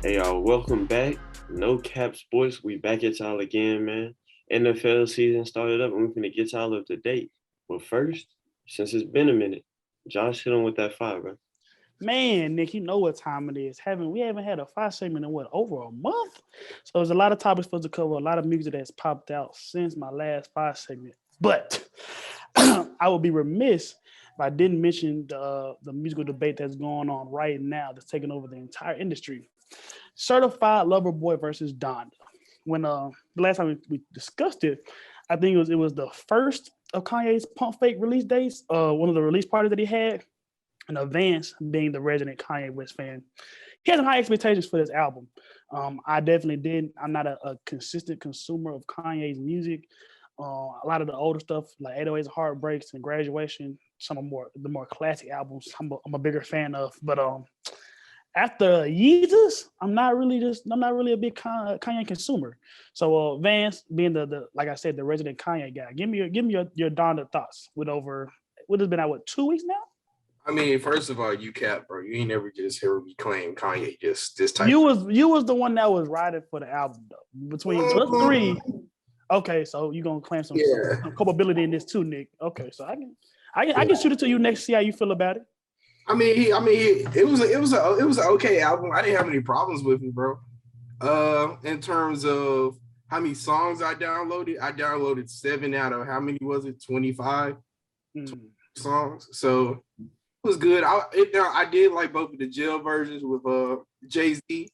Hey y'all, welcome back. No Cap Sports. We back at y'all again, man. NFL season started up and we're gonna get y'all up to date. But first, since it's been a minute, Josh hit on with that five, bro. Man, Nick, you know what time it is. We haven't had a five segment in over a month? So there's a lot of topics for us to cover, a lot of music that's popped out since my last five segment. But I would be remiss if I didn't mention the musical debate that's going on right now that's taking over the entire industry. Certified Lover Boy versus Donda. When the last time we discussed it, I think it was the first of Kanye's Pump Fake release dates, one of the release parties that he had. And Vance, being the resident Kanye West fan, he had some high expectations for this album. I definitely did. I'm not a consistent consumer of Kanye's music. A lot of the older stuff, like 808s, Heartbreaks, and Graduation, some of the more classic albums, I'm a bigger fan of. But after Yeezus, I'm not really a big Kanye consumer. So Vance, being the like I said, the resident Kanye guy, give me your Donda thoughts. With over what has been out 2 weeks now. I mean, first of all, you cap, bro. You ain't never just hear me claim Kanye just this type. You was the one that was riding for the album though. Between us three. Okay, so you gonna claim some culpability in this too, Nick. Okay, so I can shoot it to you next. See how you feel about it. It was an okay album. I didn't have any problems with it, bro. In terms of how many songs I downloaded 7 out of how many was it? 25 songs. So it was good. I did like both of the jail versions with Jay-Z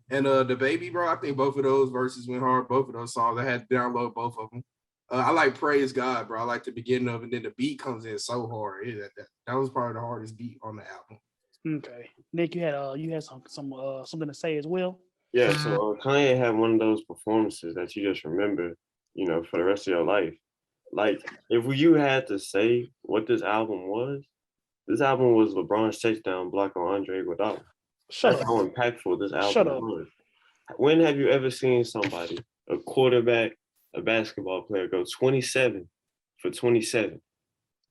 and the baby, bro. I think both of those verses went hard. Both of those songs, I had to download both of them. I like Praise God, bro. I like the beginning of it, and then the beat comes in so hard. That was probably the hardest beat on the album. Okay, Nick, you had something to say as well. Yeah, so Kanye had one of those performances that you just remember, for the rest of your life. Like, if you had to say what this album was LeBron's touchdown block on Andre Iguodala. That's how impactful this album was. When have you ever seen somebody, a quarterback, a basketball player, go 27 for 27?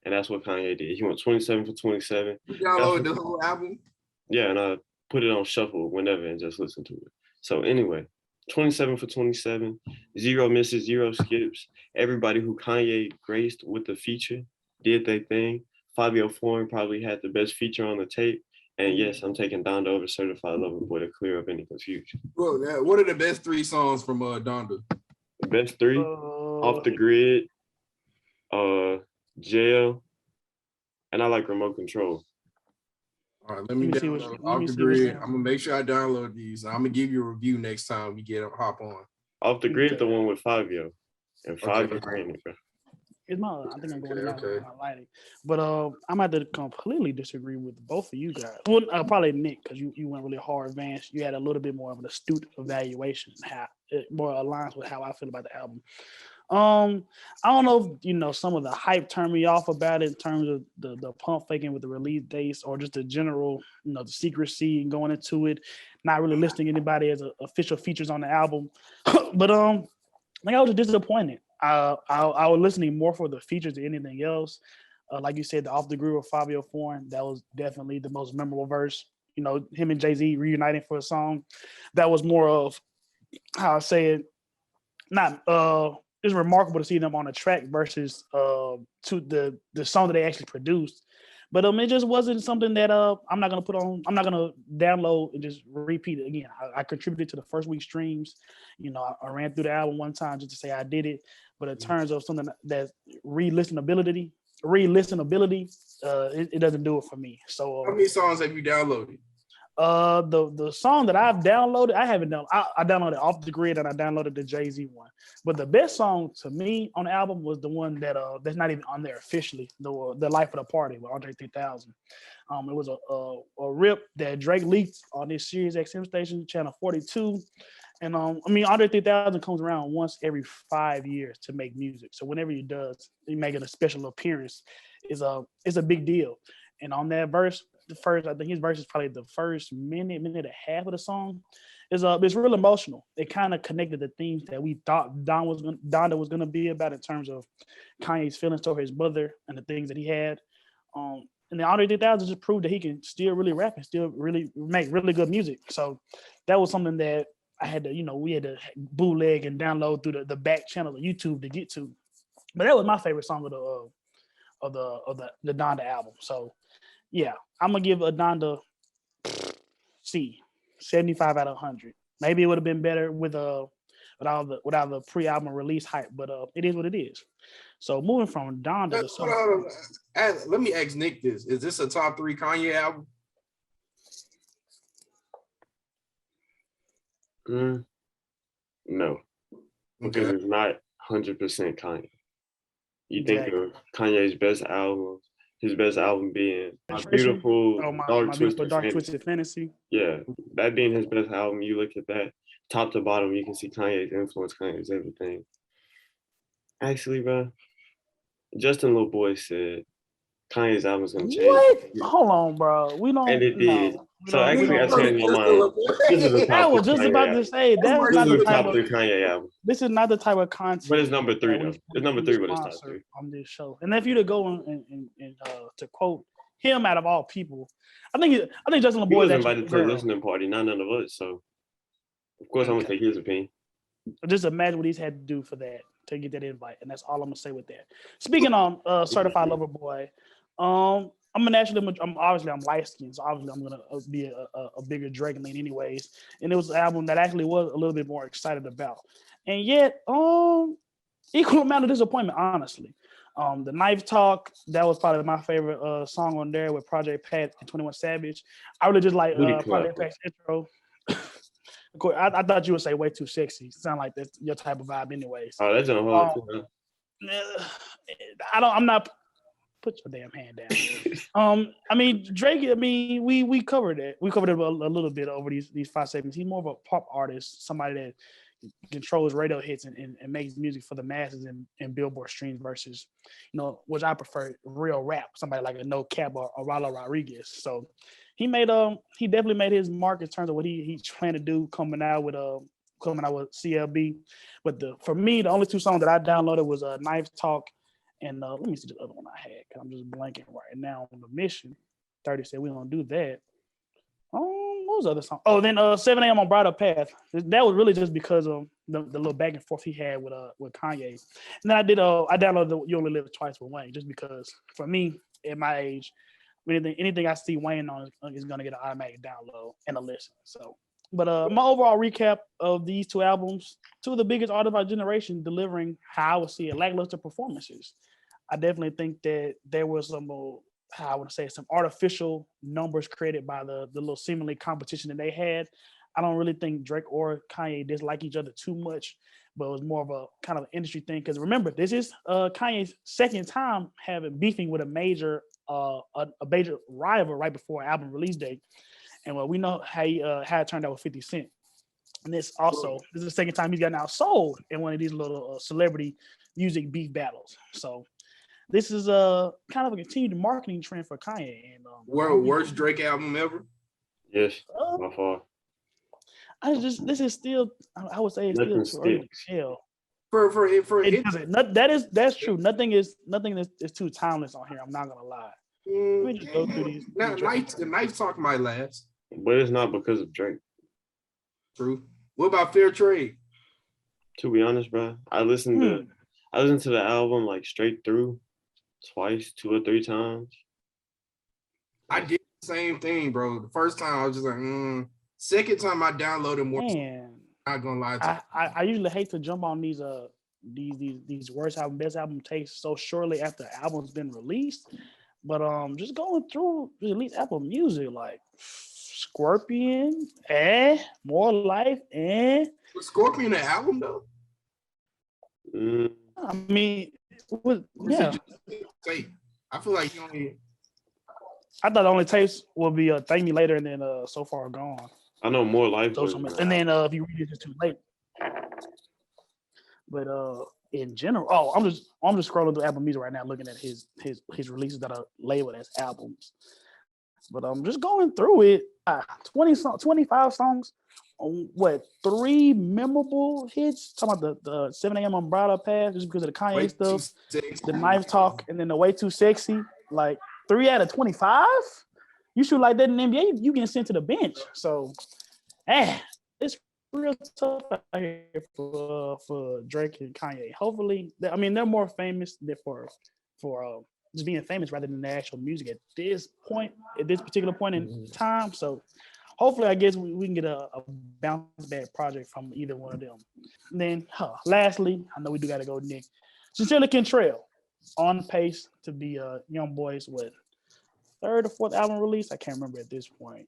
And that's what Kanye did. He went 27 for 27. You downloaded the whole album? Yeah, and I put it on shuffle whenever and just listen to it. So anyway, 27 for 27, 0 misses, 0 skips. Everybody who Kanye graced with the feature did their thing. Fabio Foreign probably had the best feature on the tape. And yes, I'm taking Donda over Certified Lover Boy to clear up any confusion. Bro, what are the best 3 songs from Donda? The best 3? Off the Grid, Jail, and I like Remote Control. All right, let me download Off the Grid. I'm gonna make sure I download these. I'm gonna give you a review next time we hop on. Off the Grid, the one with Fabio. And Fabio ran it, bro. I think I'm going to lighting. But I'm about to completely disagree with both of you guys. Well, probably Nick, because you went really hard advanced. You had a little bit more of an astute evaluation, how it more aligns with how I feel about the album. I don't know if some of the hype turned me off about it in terms of the pump faking with the release dates, or just the general, the secrecy and going into it, not really listing anybody as official features on the album. But I think I was just disappointed. I was listening more for the features than anything else. Like you said, the Off the Grid with Fabio Foreign, that was definitely the most memorable verse. Him and Jay-Z reuniting for a song. That was more of, how I say it, not it's remarkable to see them on a track versus to the song that they actually produced. But it just wasn't something that I'm not gonna download and just repeat it again. I contributed to the first week streams. I ran through the album one time just to say I did it. But in terms of something that's re-listenability, it doesn't do it for me. So how many songs have you downloaded? The song that I've downloaded, I haven't done. I downloaded Off the Grid and I downloaded the Jay-Z one. But the best song to me on the album was the one that's not even on there officially, the Life of the Party with Andre 3000. It was a rip that Drake leaked on this Sirius XM station, channel 42. And Andre 3000 comes around once every 5 years to make music. So whenever he does, he making a special appearance is a big deal. And on that verse, I think his verse is probably the first minute and a half of the song. It's real emotional. It kind of connected the themes that we thought Donda was gonna be about in terms of Kanye's feelings toward his mother and the things that he had. in the Andre 3000 just proved that he can still really rap and still really make really good music. So that was something that I had to, we had to bootleg and download through the back channel of YouTube to get to. But that was my favorite song of the Donda album. So yeah, I'm gonna give a Donda C, 75 out of 100. Maybe it would have been better without the pre-album release hype, but it is what it is. So moving from Donda to let me ask Nick this: is this a top 3 Kanye album? No, because it's not 100% Kanye. You think of Kanye's best album, his best album being My Beautiful Dark Twisted Fantasy. Yeah, that being his best album, you look at that top to bottom, you can see Kanye's influence, Kanye's everything. Actually, bro, Justin Little Boy said Kanye's album's gonna change. What? Hold on, bro. We don't. And it did. So actually, I changed my mind. This is the top. I was just about to say that's not the top 3 Kanye album. This is not the type of content. But it's number 3 though. It's number 3, but it's top 3 on this show. And if you to go and to quote him out of all people, I think Justin Little Boy was invited to a listening party, not none of us. So of course I'm gonna take his opinion. Just imagine what he's had to do for that to get that invite, and that's all I'm gonna say with that. Speaking on Certified Lover Boy, I'm obviously light skinned, so obviously I'm gonna be a bigger Drake lean anyways. And it was an album that actually was a little bit more excited about, and yet equal amount of disappointment, honestly. The Knife Talk, that was probably my favorite song on there with Project Pat and 21 Savage. I really just like Project Pat's intro. Of course, I thought you would say Way Too Sexy. Sound like that's your type of vibe anyways. Oh, that's a whole I'm not. Put your damn hand down. I mean, Drake. I mean, we covered it. We covered it a little bit over these 5 seconds. He's more of a pop artist, somebody that controls radio hits and makes music for the masses and Billboard streams versus, which I prefer, real rap. Somebody like a No Cap or Ralo Rodriguez. So he definitely made his mark in terms of what he's trying to do coming out with CLB. But for me, the only 2 songs that I downloaded was Knife Talk. And let me see the other one I had, because I'm just blanking right now on the mission. 30 said we don't do that. What was the other song? Oh, then 7 a.m. on Bridal Path. That was really just because of the little back and forth he had with Kanye. And then I downloaded the You Only Live Twice with Wayne, just because for me, at my age, anything I see Wayne on is going to get an automatic download and a listen. So, but my overall recap of these 2 albums, 2 of the biggest artists of our generation delivering how I would see it, lackluster performances. I definitely think that there was some, how I would say, some artificial numbers created by the little seemingly competition that they had. I don't really think Drake or Kanye dislike each other too much, but it was more of a kind of an industry thing. Because remember, this is Kanye's second time beefing with a major rival right before album release date. And we know how it turned out with 50 Cent. And this is the second time he's gotten outsold in one of these little celebrity music beef battles. So this is a kind of a continued marketing trend for Kanye. And worst Drake album ever? Yes, by far. This is still, I would say, it's still too early to tell. That's true. Nothing is too timeless on here. I'm not gonna lie. Let me just go through these. The Knife Talk might last, but it's not because of Drake. True. What about Fair Trade? To be honest, bro, I listened to the album like straight through twice, 2 or 3 times. I did the same thing, bro. The first time I was just like, Second time I downloaded more. Man, not gonna lie to you. I usually hate to jump on these worst album, best album takes so shortly after the album's been released. But just going through at least Apple Music, like Scorpion, More Life, Was Scorpion an album though? I mean, yeah. I feel like you only. I thought the only tapes would be Thank Me Later and then So Far Gone. I know More Life. And then if you read it, it's too late. But in general, I'm just scrolling through Apple Music right now, looking at his releases that are labeled as albums. But I'm just going through it. 25 songs on 3 memorable hits. Talking about the 7 a.m. on Bridal Path, just because of the Kanye stuff, the Knife Talk, and then the Way Too Sexy. Like, 3 out of 25. You shoot like that in the NBA, you get sent to the bench. So, it's real tough out here for Drake and Kanye. Hopefully, I mean, they're more famous than for just being famous rather than the actual music at this particular point in time. So, hopefully, I guess we can get a bounce back project from either one of them. And then, lastly, I know we do got to go, Nick. Sincerely Kentrell, on pace to be Young Boy's third or fourth album release. I can't remember at this point.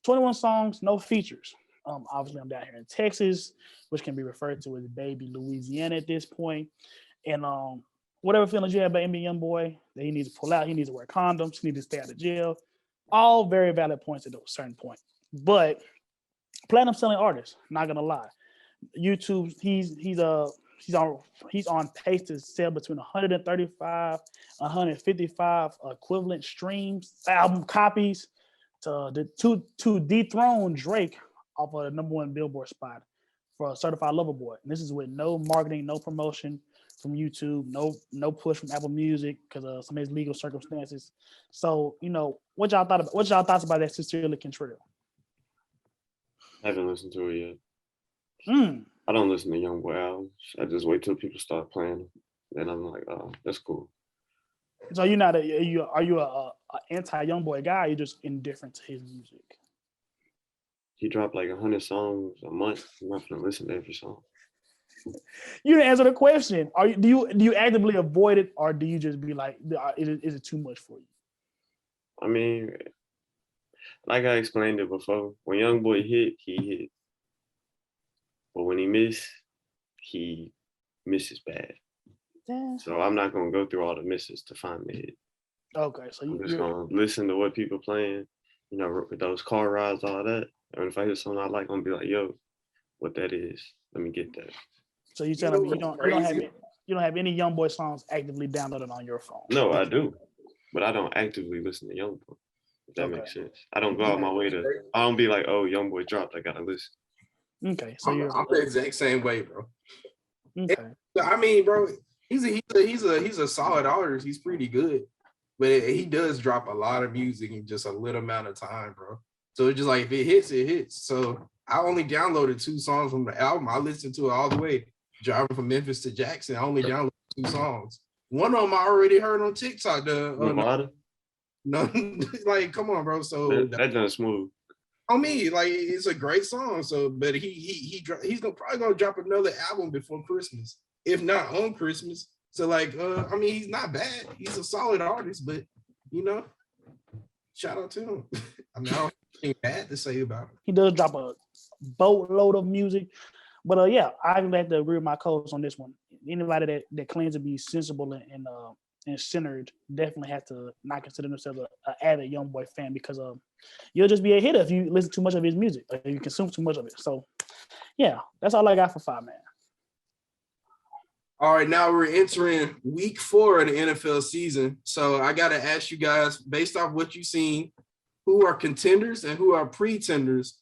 21 songs, no features. Obviously, I'm down here in Texas, which can be referred to as baby Louisiana at this point. And whatever feelings you have about NBA Young Boy, that he needs to pull out, he needs to wear condoms, he needs to stay out of jail. All very valid points at a certain point. But platinum selling artist, not gonna lie. YouTube, he's on pace to sell between 135, 155 equivalent streams, album copies to dethrone Drake off of the #1 Billboard spot for a certified lover boy. And this is with no marketing, no promotion from YouTube, no push from Apple Music because of some of his legal circumstances. So, what y'all thoughts about that Sincerely Kentrell? I haven't listened to it yet. I don't listen to Young Boy albums. I just wait till people start playing them. Then I'm like, oh, that's cool. So you're not are you a anti Young Boy guy? Or you're just indifferent to his music? He dropped like 100 songs a month. I'm not gonna listen to every song. You didn't answer the question. Do you actively avoid it, or do you just be like, is it too much for you? I mean, like I explained it before, when Young Boy hit, he hit. But when he misses bad. Yeah. So I'm not gonna go through all the misses to find the hit. Okay, so I'm just gonna listen to what people playing, with those car rides, all that. And if I hear something I like, I'm gonna be like, yo, what that is? Let me get that. So you telling me you don't have any Young Boy songs actively downloaded on your phone? No, I do, but I don't actively listen to Young Boy. If that makes sense. I don't go out my way to. I don't be like, oh, Young Boy dropped, I gotta listen. Okay, so I'm the exact same way, bro. Okay. I mean, bro, he's a solid artist. He's pretty good, but he does drop a lot of music in just a little amount of time, bro. So it's just like if it hits, it hits. So I only downloaded 2 songs from the album. I listened to it all the way. Driving from Memphis to Jackson, I only downloaded 2 songs. One of them I already heard on TikTok. No, like come on, bro. So that's not smooth. On me, like it's a great song. So, but he's probably gonna drop another album before Christmas, if not on Christmas. So, like, I mean, he's not bad. He's a solid artist, but shout out to him. I mean, I don't have anything bad to say about him. He does drop a boatload of music, but I have to agree with my co-host on this one. Anybody that claims to be sensible and centered definitely have to not consider themselves an avid Young Boy fan because you'll just be a hitter if you listen too much of his music or you consume too much of it. So, yeah, that's all I got for 5 man. All right, now we're entering week 4 of the NFL season. So I got to ask you guys, based off what you've seen, who are contenders and who are pretenders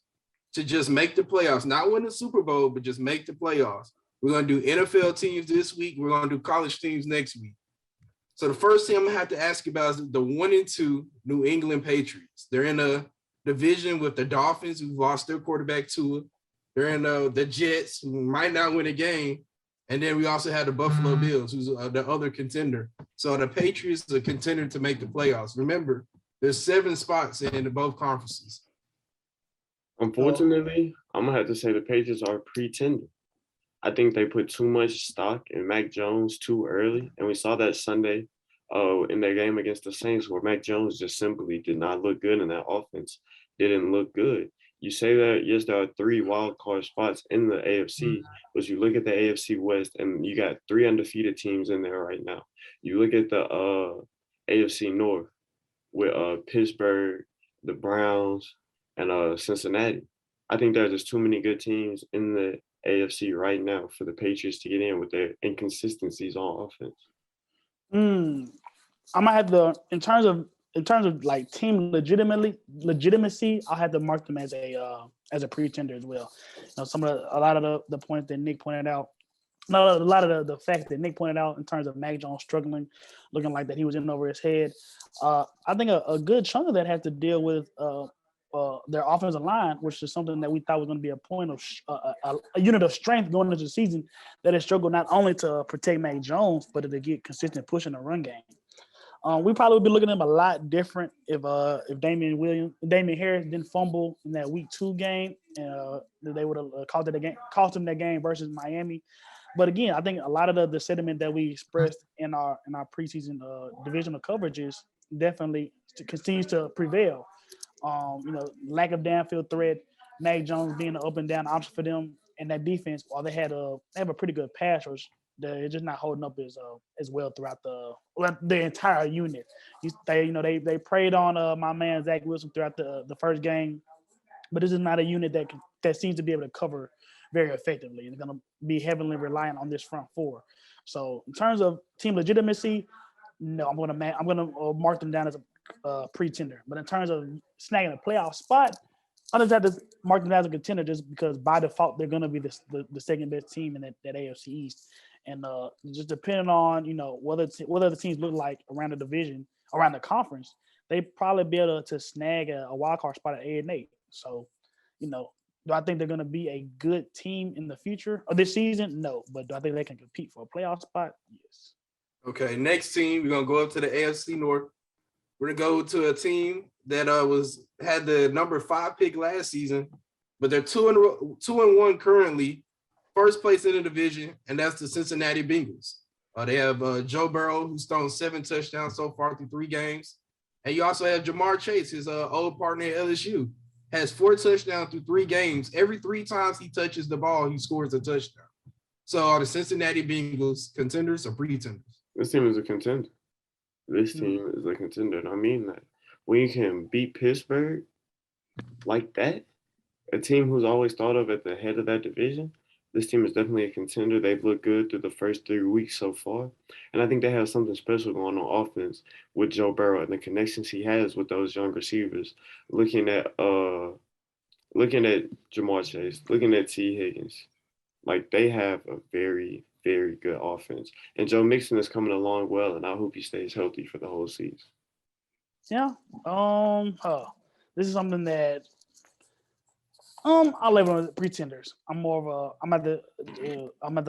to just make the playoffs? Not win the Super Bowl, but just make the playoffs. We're going to do NFL teams this week. We're going to do college teams next week. So the first thing I'm going to have to ask you about is the 1-2 New England Patriots. They're in a division with the Dolphins, who lost their quarterback Tua. They're in the Jets, who might not win a game. And then we also had the Buffalo Bills, who's the other contender. So the Patriots are a contender to make the playoffs. Remember, there's 7 spots in both conferences. Unfortunately, I'm going to have to say the Patriots are a pretender. I think they put too much stock in Mac Jones too early. And we saw that Sunday in their game against the Saints where Mac Jones just simply did not look good and that offense didn't look good. You say that, yes, there are 3 wild card spots in the AFC, but you look at the AFC West and you got 3 undefeated teams in there right now. You look at the AFC North with Pittsburgh, the Browns, and Cincinnati. I think there's just too many good teams in the AFC right now for the Patriots to get in with their inconsistencies on offense. I might have to, in terms of like team legitimacy, I'll have to mark them as a pretender as well. A lot of the points that Nick pointed out, No, a lot of the fact that Nick pointed out in terms of Mac Jones struggling, looking like that he was in over his head. I think a good chunk of that has to deal with their offensive line, which is something that we thought was going to be a point of a unit of strength going into the season. That has struggled not only to protect Mac Jones, but to get consistent push in the run game. We probably would be looking at him a lot different if Damian Harris didn't fumble in that week 2 game. They would have cost him that game versus Miami. But again, I think a lot of the sentiment that we expressed in our preseason divisional coverages definitely continues to prevail. Lack of downfield threat, Mac Jones being an up and down option for them, and that defense, while they have a pretty good pass rush, they're just not holding up as well throughout the entire unit. They preyed on my man Zach Wilson throughout the first game, but this is not a unit that seems to be able to cover very effectively. It's going to be heavily reliant on this front four. So in terms of team legitimacy, no, I'm going to mark them down as a pretender. But in terms of snagging a playoff spot, I just have to mark them as a contender just because by default they're going to be the second best team in that AFC East. And just depending on what other teams look like around the division, around the conference, they probably be able to snag a wild card spot at 8-8. So, do I think they're going to be a good team in the future or this season? No, but do I think they can compete for a playoff spot? Yes. Okay, next team, we're gonna go up to the AFC North. We're gonna go to a team that had the number 5 pick last season, but they're 2-1 currently, first place in the division, and that's the Cincinnati Bengals. They have Joe Burrow, who's thrown 7 touchdowns so far through 3 games, and you also have Jamar Chase, his old partner at LSU, has 4 touchdowns through 3 games. Every 3 times he touches the ball, he scores a touchdown. So are the Cincinnati Bengals contenders or pretenders? This team is a contender. This team is a contender, and I mean that. When you can beat Pittsburgh like that, a team who's always thought of at the head of that division, this team is definitely a contender. They've looked good through the first 3 weeks so far. And I think they have something special going on offense with Joe Burrow and the connections he has with those young receivers. Looking at Jamar Chase, looking at T. Higgins. Like, they have a very, very good offense. And Joe Mixon is coming along well, and I hope he stays healthy for the whole season. Yeah. This is something that I'll label them as pretenders. I'm at the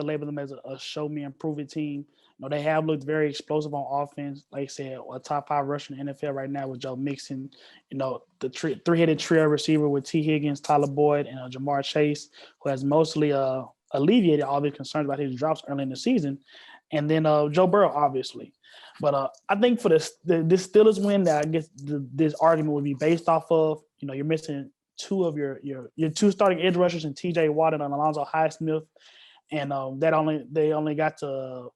label them as a show me and prove it team. They have looked very explosive on offense. Like I said, a top 5 rusher in the NFL right now with Joe Mixon. The three-headed trio receiver with T. Higgins, Tyler Boyd, and Jamar Chase, who has mostly alleviated all the concerns about his drops early in the season. And then Joe Burrow, obviously. But I think for this Steelers win, that I guess this argument would be based off of, you're missing 2 of your 2 starting edge rushers in T.J. Watt and Alonzo Highsmith, and they only got to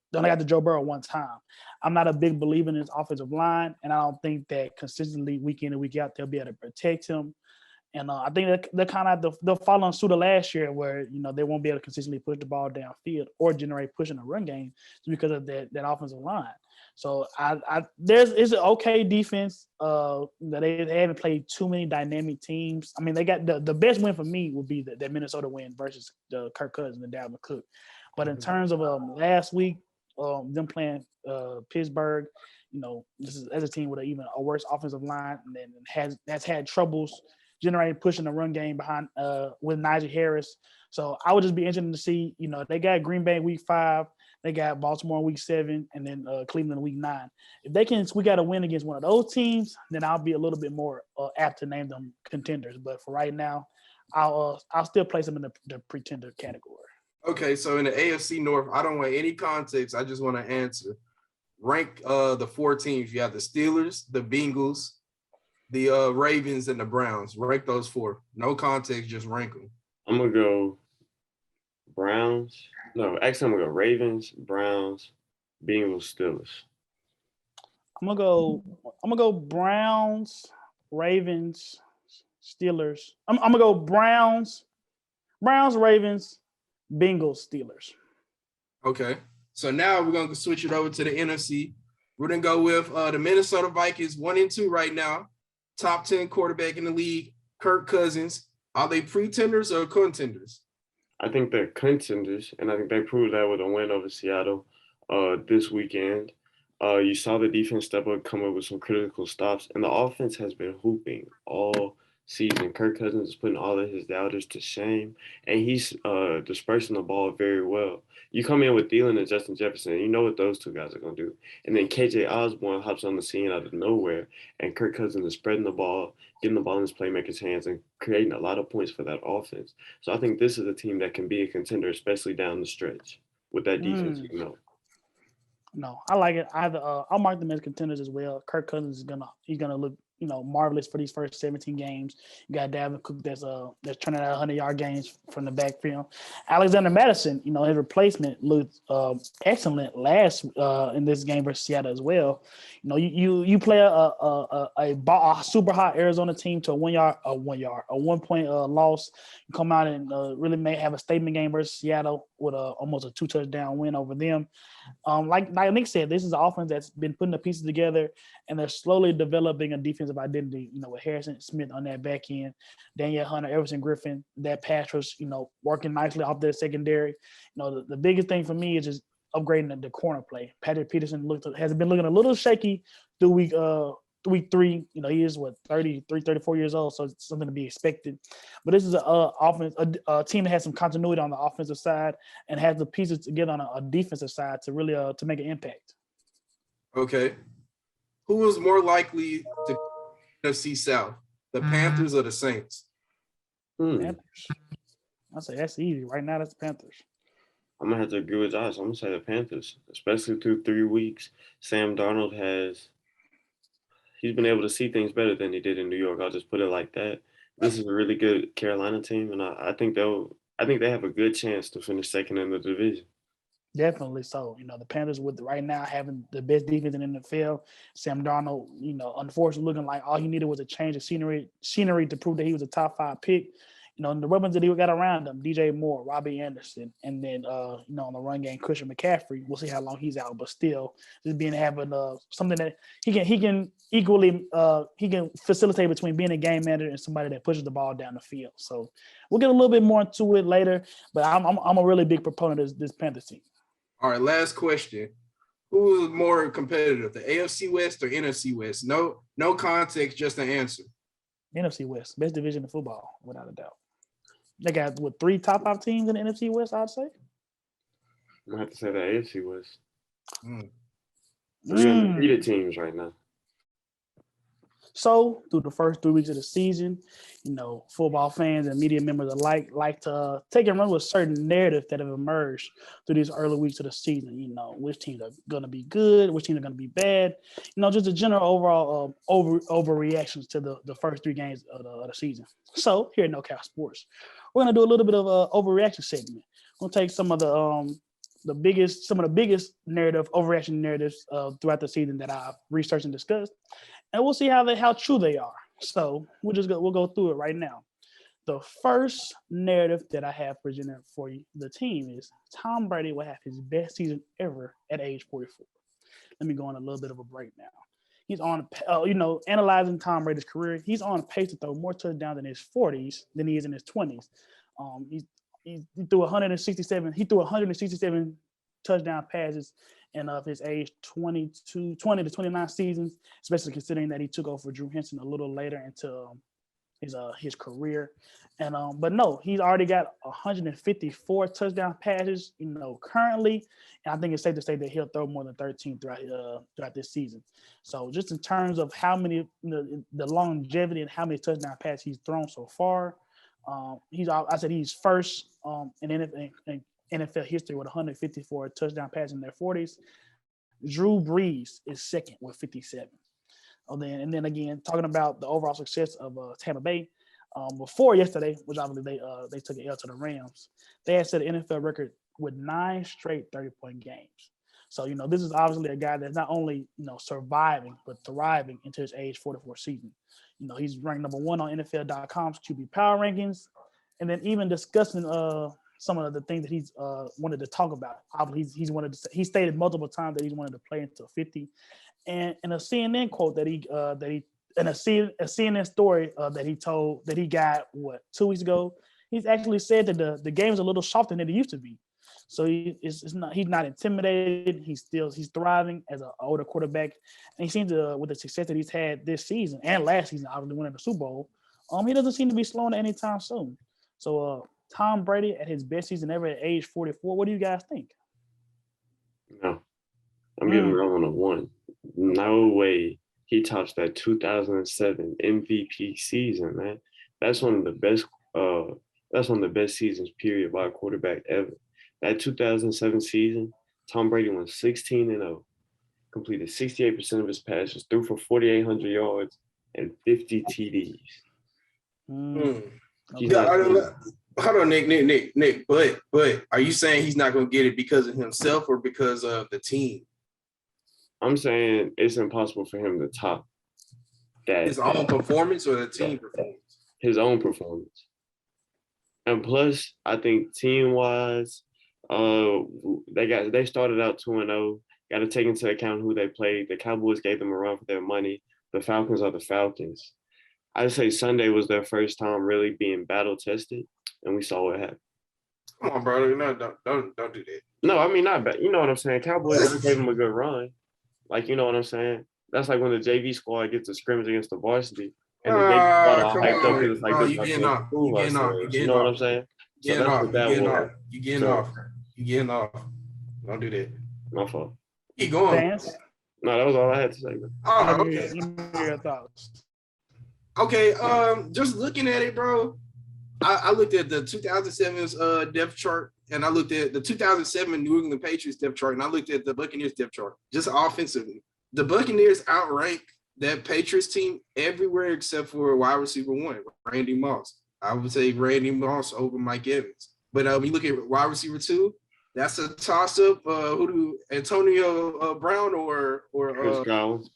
Joe Burrow 1 time. I'm not a big believer in his offensive line, and I don't think that consistently week in and week out they'll be able to protect him. And I think they're kind of they'll follow suit of last year, where they won't be able to consistently push the ball downfield or generate push in the run game just because of that offensive line. So it's an okay defense. That they haven't played too many dynamic teams. I mean, they got the best win for me would be that Minnesota win versus the Kirk Cousins and Dalvin Cook. But in terms of last week, them playing Pittsburgh, this is as a team with even a worse offensive line, and then has had troubles generating pushing the run game behind with Najee Harris. So I would just be interested to see, they got Green Bay week 5, they got Baltimore week 7, and then Cleveland week 9. If they can squeak out a win against one of those teams, then I'll be a little bit more apt to name them contenders. But for right now, I'll still place them in the pretender category. Okay, so in the AFC North, I don't want any context. I just want to answer. Rank the 4 teams. You have the Steelers, the Bengals, the Ravens, and the Browns. Rank those 4. No context, just rank them. I'm going to go Browns. No, actually, I'm going to go Ravens, Browns, Bengals, Steelers. I'm gonna go Browns, Ravens, Steelers. I'm gonna go Browns, Ravens, Bengals, Steelers. Okay. So now we're going to switch it over to the NFC. We're going to go with the Minnesota Vikings, 1-2 right now. Top 10 quarterback in the league, Kirk Cousins. Are they pretenders or contenders? I think they're contenders, and I think they proved that with a win over Seattle this weekend. You saw the defense step up, come up with some critical stops, and the offense has been hooping all season. Kirk Cousins is putting all of his doubters to shame, and he's dispersing the ball very well. You come in with Thielen and Justin Jefferson, and you know what those two guys are going to do. And then KJ Osborne hops on the scene out of nowhere, and Kirk Cousins is spreading the ball, getting the ball in his playmakers' hands, and creating a lot of points for that offense. So I think this is a team that can be a contender, especially down the stretch with that defense, Mm. you know. No, I like it. I'll mark them as contenders as well. Kirk Cousins is gonna look marvelous for these first 17 games. You got Dalvin Cook that's turning out 100-yard games from the backfield. Alexander Madison, his replacement looked excellent last in this game versus Seattle as well. You play a super hot Arizona team to a 1-point loss. You come out and really may have a statement game versus Seattle with almost a 2-touchdown win over them. Like Nick said, this is an offense that's been putting the pieces together, and they're slowly developing a defensive identity. With Harrison Smith on that back end, Daniel Hunter, Everson Griffin, that pass rush, working nicely off their secondary. The biggest thing for me is just upgrading the corner play. Patrick Peterson has been looking a little shaky through week 3. He is 33, 34 years old, so it's something to be expected. But this is a team that has some continuity on the offensive side and has the pieces together on a defensive side to really to make an impact. Okay. Who is more likely to NFC South, the Panthers or the Saints? Panthers. I say that's easy. Right now, that's the Panthers. I'm going to have to agree with Josh. I'm going to say the Panthers, especially through 3 weeks. Sam Darnold he's been able to see things better than he did in New York. I'll just put it like that. This is a really good Carolina team, and I think they have a good chance to finish second in the division. Definitely so. The Panthers with right now having the best defense in the NFL. Sam Darnold, unfortunately looking like all he needed was a change of scenery to prove that he was a top 5 pick. And the weapons that he got around him, DJ Moore, Robbie Anderson, and then on the run game, Christian McCaffrey. We'll see how long he's out, but still, just having something that he can equally he can facilitate between being a game manager and somebody that pushes the ball down the field. So we'll get a little bit more into it later, but I'm a really big proponent of this Panthers team. All right, last question. Who is more competitive, the AFC West or NFC West? No context, just an answer. NFC West, best division in football, without a doubt. They got 3 top 5 teams in the NFC West, I'd say. I'm going to have to say the AFC West. 3 undefeated teams right now. So through the first 3 weeks of the season, football fans and media members alike like to take and run with certain narratives that have emerged through these early weeks of the season. Which teams are going to be good, which teams are going to be bad. Just a general overall overreactions to the first 3 games of the season. So here at No Cap Sports, we're going to do a little bit of a overreaction segment. We'll take some of the biggest overreaction narratives throughout the season that I've researched and discussed, and we'll see how true they are. So we'll go through it right now. The first narrative that I have presented for you, the team, is Tom Brady will have his best season ever at age 44. Let me go on a little bit of a break now. He's on, analyzing Tom Brady's career. He's on pace to throw more touchdowns in his 40s than he is in his 20s. He threw 167. He threw 167 touchdown passes in of his age 20 to 29 seasons, especially considering that he took over for Drew Henson a little later into his career. And but no, he's already got 154 touchdown passes, currently. And I think it's safe to say that he'll throw more than 13 throughout this season. So just in terms of how many, the longevity and how many touchdown passes he's thrown so far, he's first in NFL history with 154 touchdown passes in their 40s. Drew Brees is second with 57. And then again, talking about the overall success of Tampa Bay, before yesterday, which obviously they took an L to the Rams, they had set an NFL record with 9 straight 30-point games. So, this is obviously a guy that's not only, surviving, but thriving into his age 44 season. He's ranked number 1 on NFL.com's QB power rankings, and then even discussing some of the things that he's wanted to talk about. He stated multiple times that he's wanted to play until 50. And in a CNN quote that he in a CNN story that he got 2 weeks ago, he's actually said that the game is a little softer than it used to be. So he's not intimidated. He's thriving as an older quarterback, and he seems to, with the success that he's had this season and last season, obviously winning the Super Bowl, he doesn't seem to be slowing anytime soon. So Tom Brady at his best season ever at age 44. What do you guys think? No, I'm giving Roman a 1. No way he tops that 2007 MVP season, man. That's one of the best. That's one of the best seasons, period, by a quarterback ever. That 2007 season, Tom Brady went 16-0, completed 68% of his passes, threw for 4,800 yards and 50 TDs. Hold on, Nick. But are you saying he's not going to get it because of himself or because of the team? I'm saying it's impossible for him to top that. His own performance or the team performance? His own performance. And plus, I think team-wise, they started out 2-0. Got to take into account who they played. The Cowboys gave them a run for their money. The Falcons are the Falcons. I'd say Sunday was their first time really being battle-tested, and we saw what happened. Come on, bro. No, don't do that. No, I mean, not bad. You know what I'm saying? Cowboys gave them a good run. Like, you know what I'm saying? That's like when the JV squad gets a scrimmage against the varsity. And the JV squad all hyped up because it's like, this is you know what I'm saying? You getting off. Don't do that. My fault. Keep going. Fans? No, that was all I had to say. Oh, okay. Your thoughts. Okay, just looking at it, bro. I looked at the 2007's depth chart, and I looked at the 2007 New England Patriots depth chart, and I looked at the Buccaneers depth chart, just offensively. The Buccaneers outrank that Patriots team everywhere except for wide receiver 1, Randy Moss. I would say Randy Moss over Mike Evans. But when you look at wide receiver 2, that's a toss-up. Antonio Brown or Chris Godwin?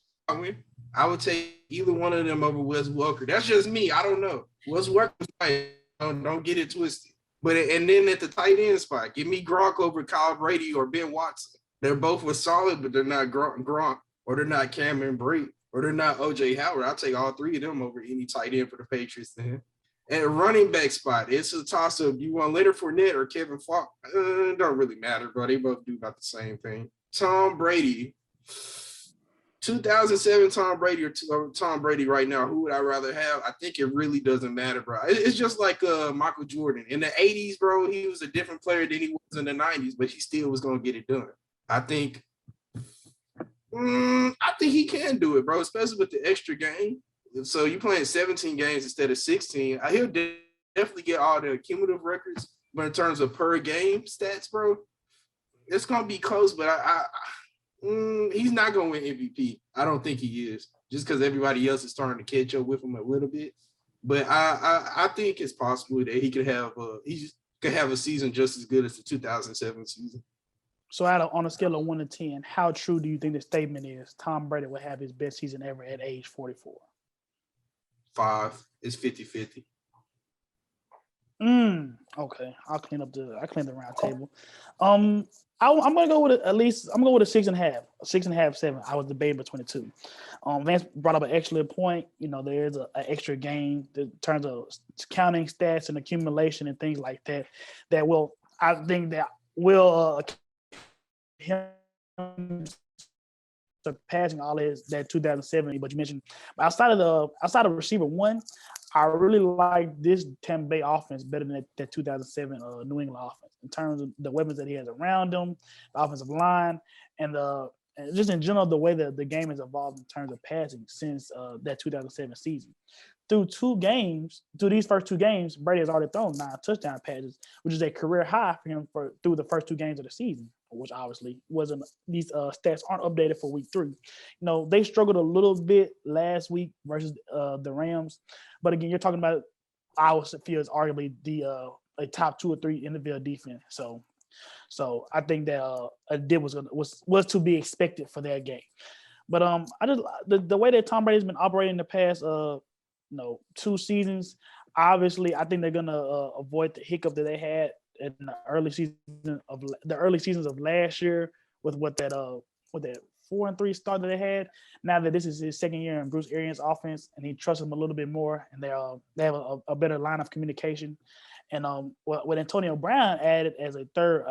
I would take either one of them over Wes Welker. That's just me. I don't know. Wes Welker's fine. Don't get it twisted. But and then at the tight end spot, give me Gronk over Kyle Brady or Ben Watson. They're both were solid, but they're not Gronk, or they're not Cameron Brate, or they're not OJ Howard. I'll take all 3 of them over any tight end for the Patriots then. And running back spot, it's a toss-up. Do you want Leonard Fournette or Kevin Falk? Don't really matter, bro. They both do about the same thing. Tom Brady. 2007 Tom Brady or Tom Brady right now, who would I rather have? I think it really doesn't matter, bro. It's just like Michael Jordan. In the 80s, bro, he was a different player than he was in the 90s, but he still was going to get it done. I think he can do it, bro, especially with the extra game. So you playing 17 games instead of 16. He'll definitely get all the cumulative records, but in terms of per game stats, bro, it's going to be close, but he's not going to win MVP. I don't think he is, just because everybody else is starting to catch up with him a little bit. But I think it's possible that he could have a season just as good as the 2007 season. So on a scale of 1 to 10, how true do you think the statement is Tom Brady will have his best season ever at age 44? 5. It's 50-50. Okay. I'll clean the round table. I'm gonna go with a 6.5, 6.5, 7. I was debating between the two. Vance brought up an excellent point. You know, there's an extra game in terms of counting stats and accumulation and things like that. I think that will him surpassing all that 2007. But you mentioned outside of receiver 1, I really like this Tampa Bay offense better than that 2007 New England offense in terms of the weapons that he has around him, the offensive line, and just in general the way that the game has evolved in terms of passing since that 2007 season. Through these first 2 games, Brady has already thrown 9 touchdown passes, which is a career high for him through the first 2 games of the season, which obviously wasn't. These stats aren't updated for week 3. You know, they struggled a little bit last week versus the Rams, but again, you're talking about I would feel is arguably a top 2 or 3 NFL defense. So I think that a dip was to be expected for that game. But I just the way that Tom Brady's been operating the past 2 seasons, obviously I think they're gonna avoid the hiccup that they had in the early seasons of last year with what that 4-3 start that they had. Now that this is his second year in Bruce Arians' offense, and he trusts him a little bit more, and they have a better line of communication. And what Antonio Brown added as a third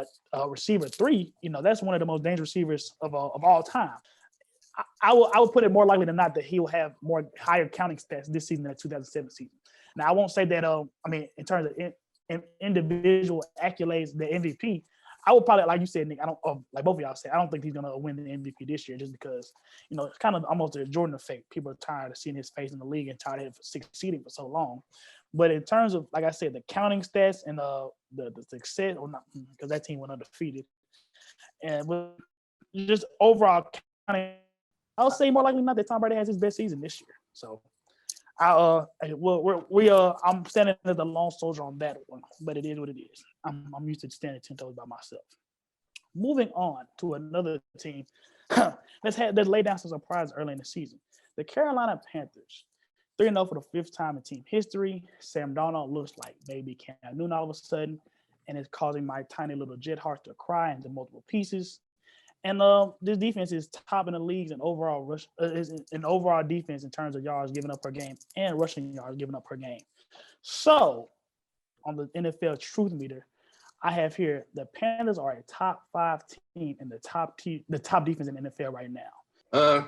receiver 3, that's one of the most dangerous receivers of all time. I will put it more likely than not that he will have more higher counting stats this season than the 2007 season. Now, I won't say that. In terms of individual accolades, the MVP, I would probably, like you said, Nick. I don't like both of y'all said. I don't think he's gonna win the MVP this year, just because it's kind of almost a Jordan effect. People are tired of seeing his face in the league and tired of succeeding for so long. But in terms of, like I said, the counting stats and the success, or not, because that team went undefeated, and with just overall counting, I'll say more likely not that Tom Brady has his best season this year. So, I'm standing as the lone soldier on that one, but it is what it is. I'm used to standing 10 toes by myself. Moving on to another team let's lay down some surprise early in the season. The Carolina Panthers, 3-0 for the fifth time in team history. Sam Darnold looks like baby Cam Newton all of a sudden, and it's causing my tiny little jet heart to cry into multiple pieces. And this defense is top in the leagues in overall rush, in overall defense in terms of yards given up per game and rushing yards given up per game. So, on the NFL Truth Meter, I have here the Panthers are a top 5 team in the top defense in the NFL right now.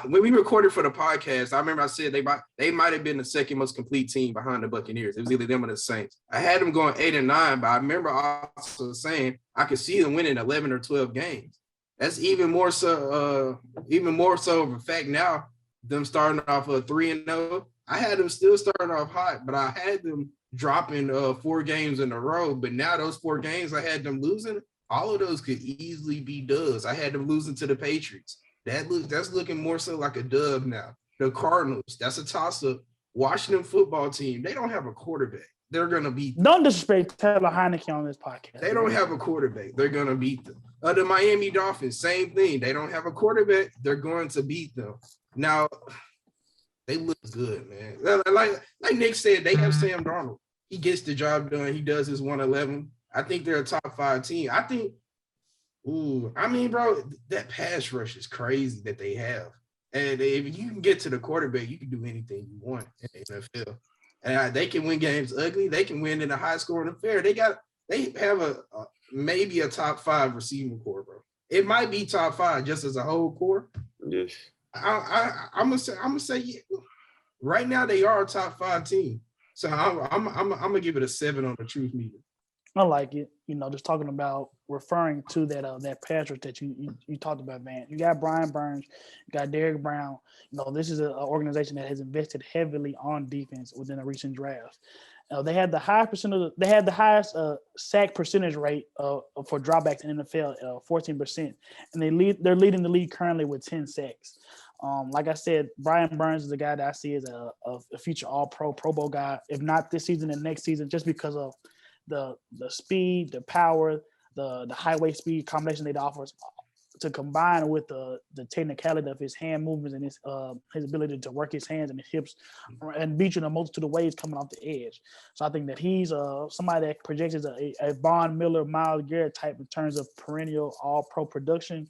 When we recorded for the podcast, I remember I said they might have been the second most complete team behind the Buccaneers. It was either them or the Saints. I had them going 8-9, but I remember also saying I could see them winning 11 or 12 games. That's even more so of a fact now. Them starting off 3-0. I had them still starting off hot, but I had them dropping 4 games in a row. But now those 4 games I had them losing, all of those could easily be dubs. I had them losing to the Patriots. That's looking more so like a dub now. The Cardinals, that's a toss-up. Washington football team, they don't have a quarterback. They're going to beat them. Don't disrespect Taylor Heineke on this podcast. They don't have a quarterback. They're going to beat them. The Miami Dolphins, same thing. They don't have a quarterback. They're going to beat them. Now, they look good, man. Like Nick said, they have Sam Darnold. He gets the job done. He does his 111. I think they're a top 5 team. Bro, that pass rush is crazy that they have. And if you can get to the quarterback, you can do anything you want in the NFL. And they can win games ugly. They can win in a high-scoring affair. They have maybe a top 5 receiving core, bro. It might be top 5 just as a whole core. Yes. I'm gonna say yeah. Right now they are a top 5 team. So I'm gonna give it a 7 on the Truth Meter. I like it. Just talking about referring to that pass rush that you talked about, man. You got Brian Burns, you got Derrick Brown. This is an organization that has invested heavily on defense within the recent drafts. They had the highest sack percentage rate for dropbacks in the NFL, 14%, and they're leading the league currently with 10 sacks. Like I said, Brian Burns is a guy that I see as a future All-Pro, Pro Bowl guy, if not this season and next season, just because of the speed, the power, the highway speed combination that he offers, to combine with the technicality of his hand movements and his ability to work his hands and his hips and beat you in a multitude of ways coming off the edge. So I think that he's somebody that projects as a Von Miller, Myles Garrett type in terms of perennial All-Pro production.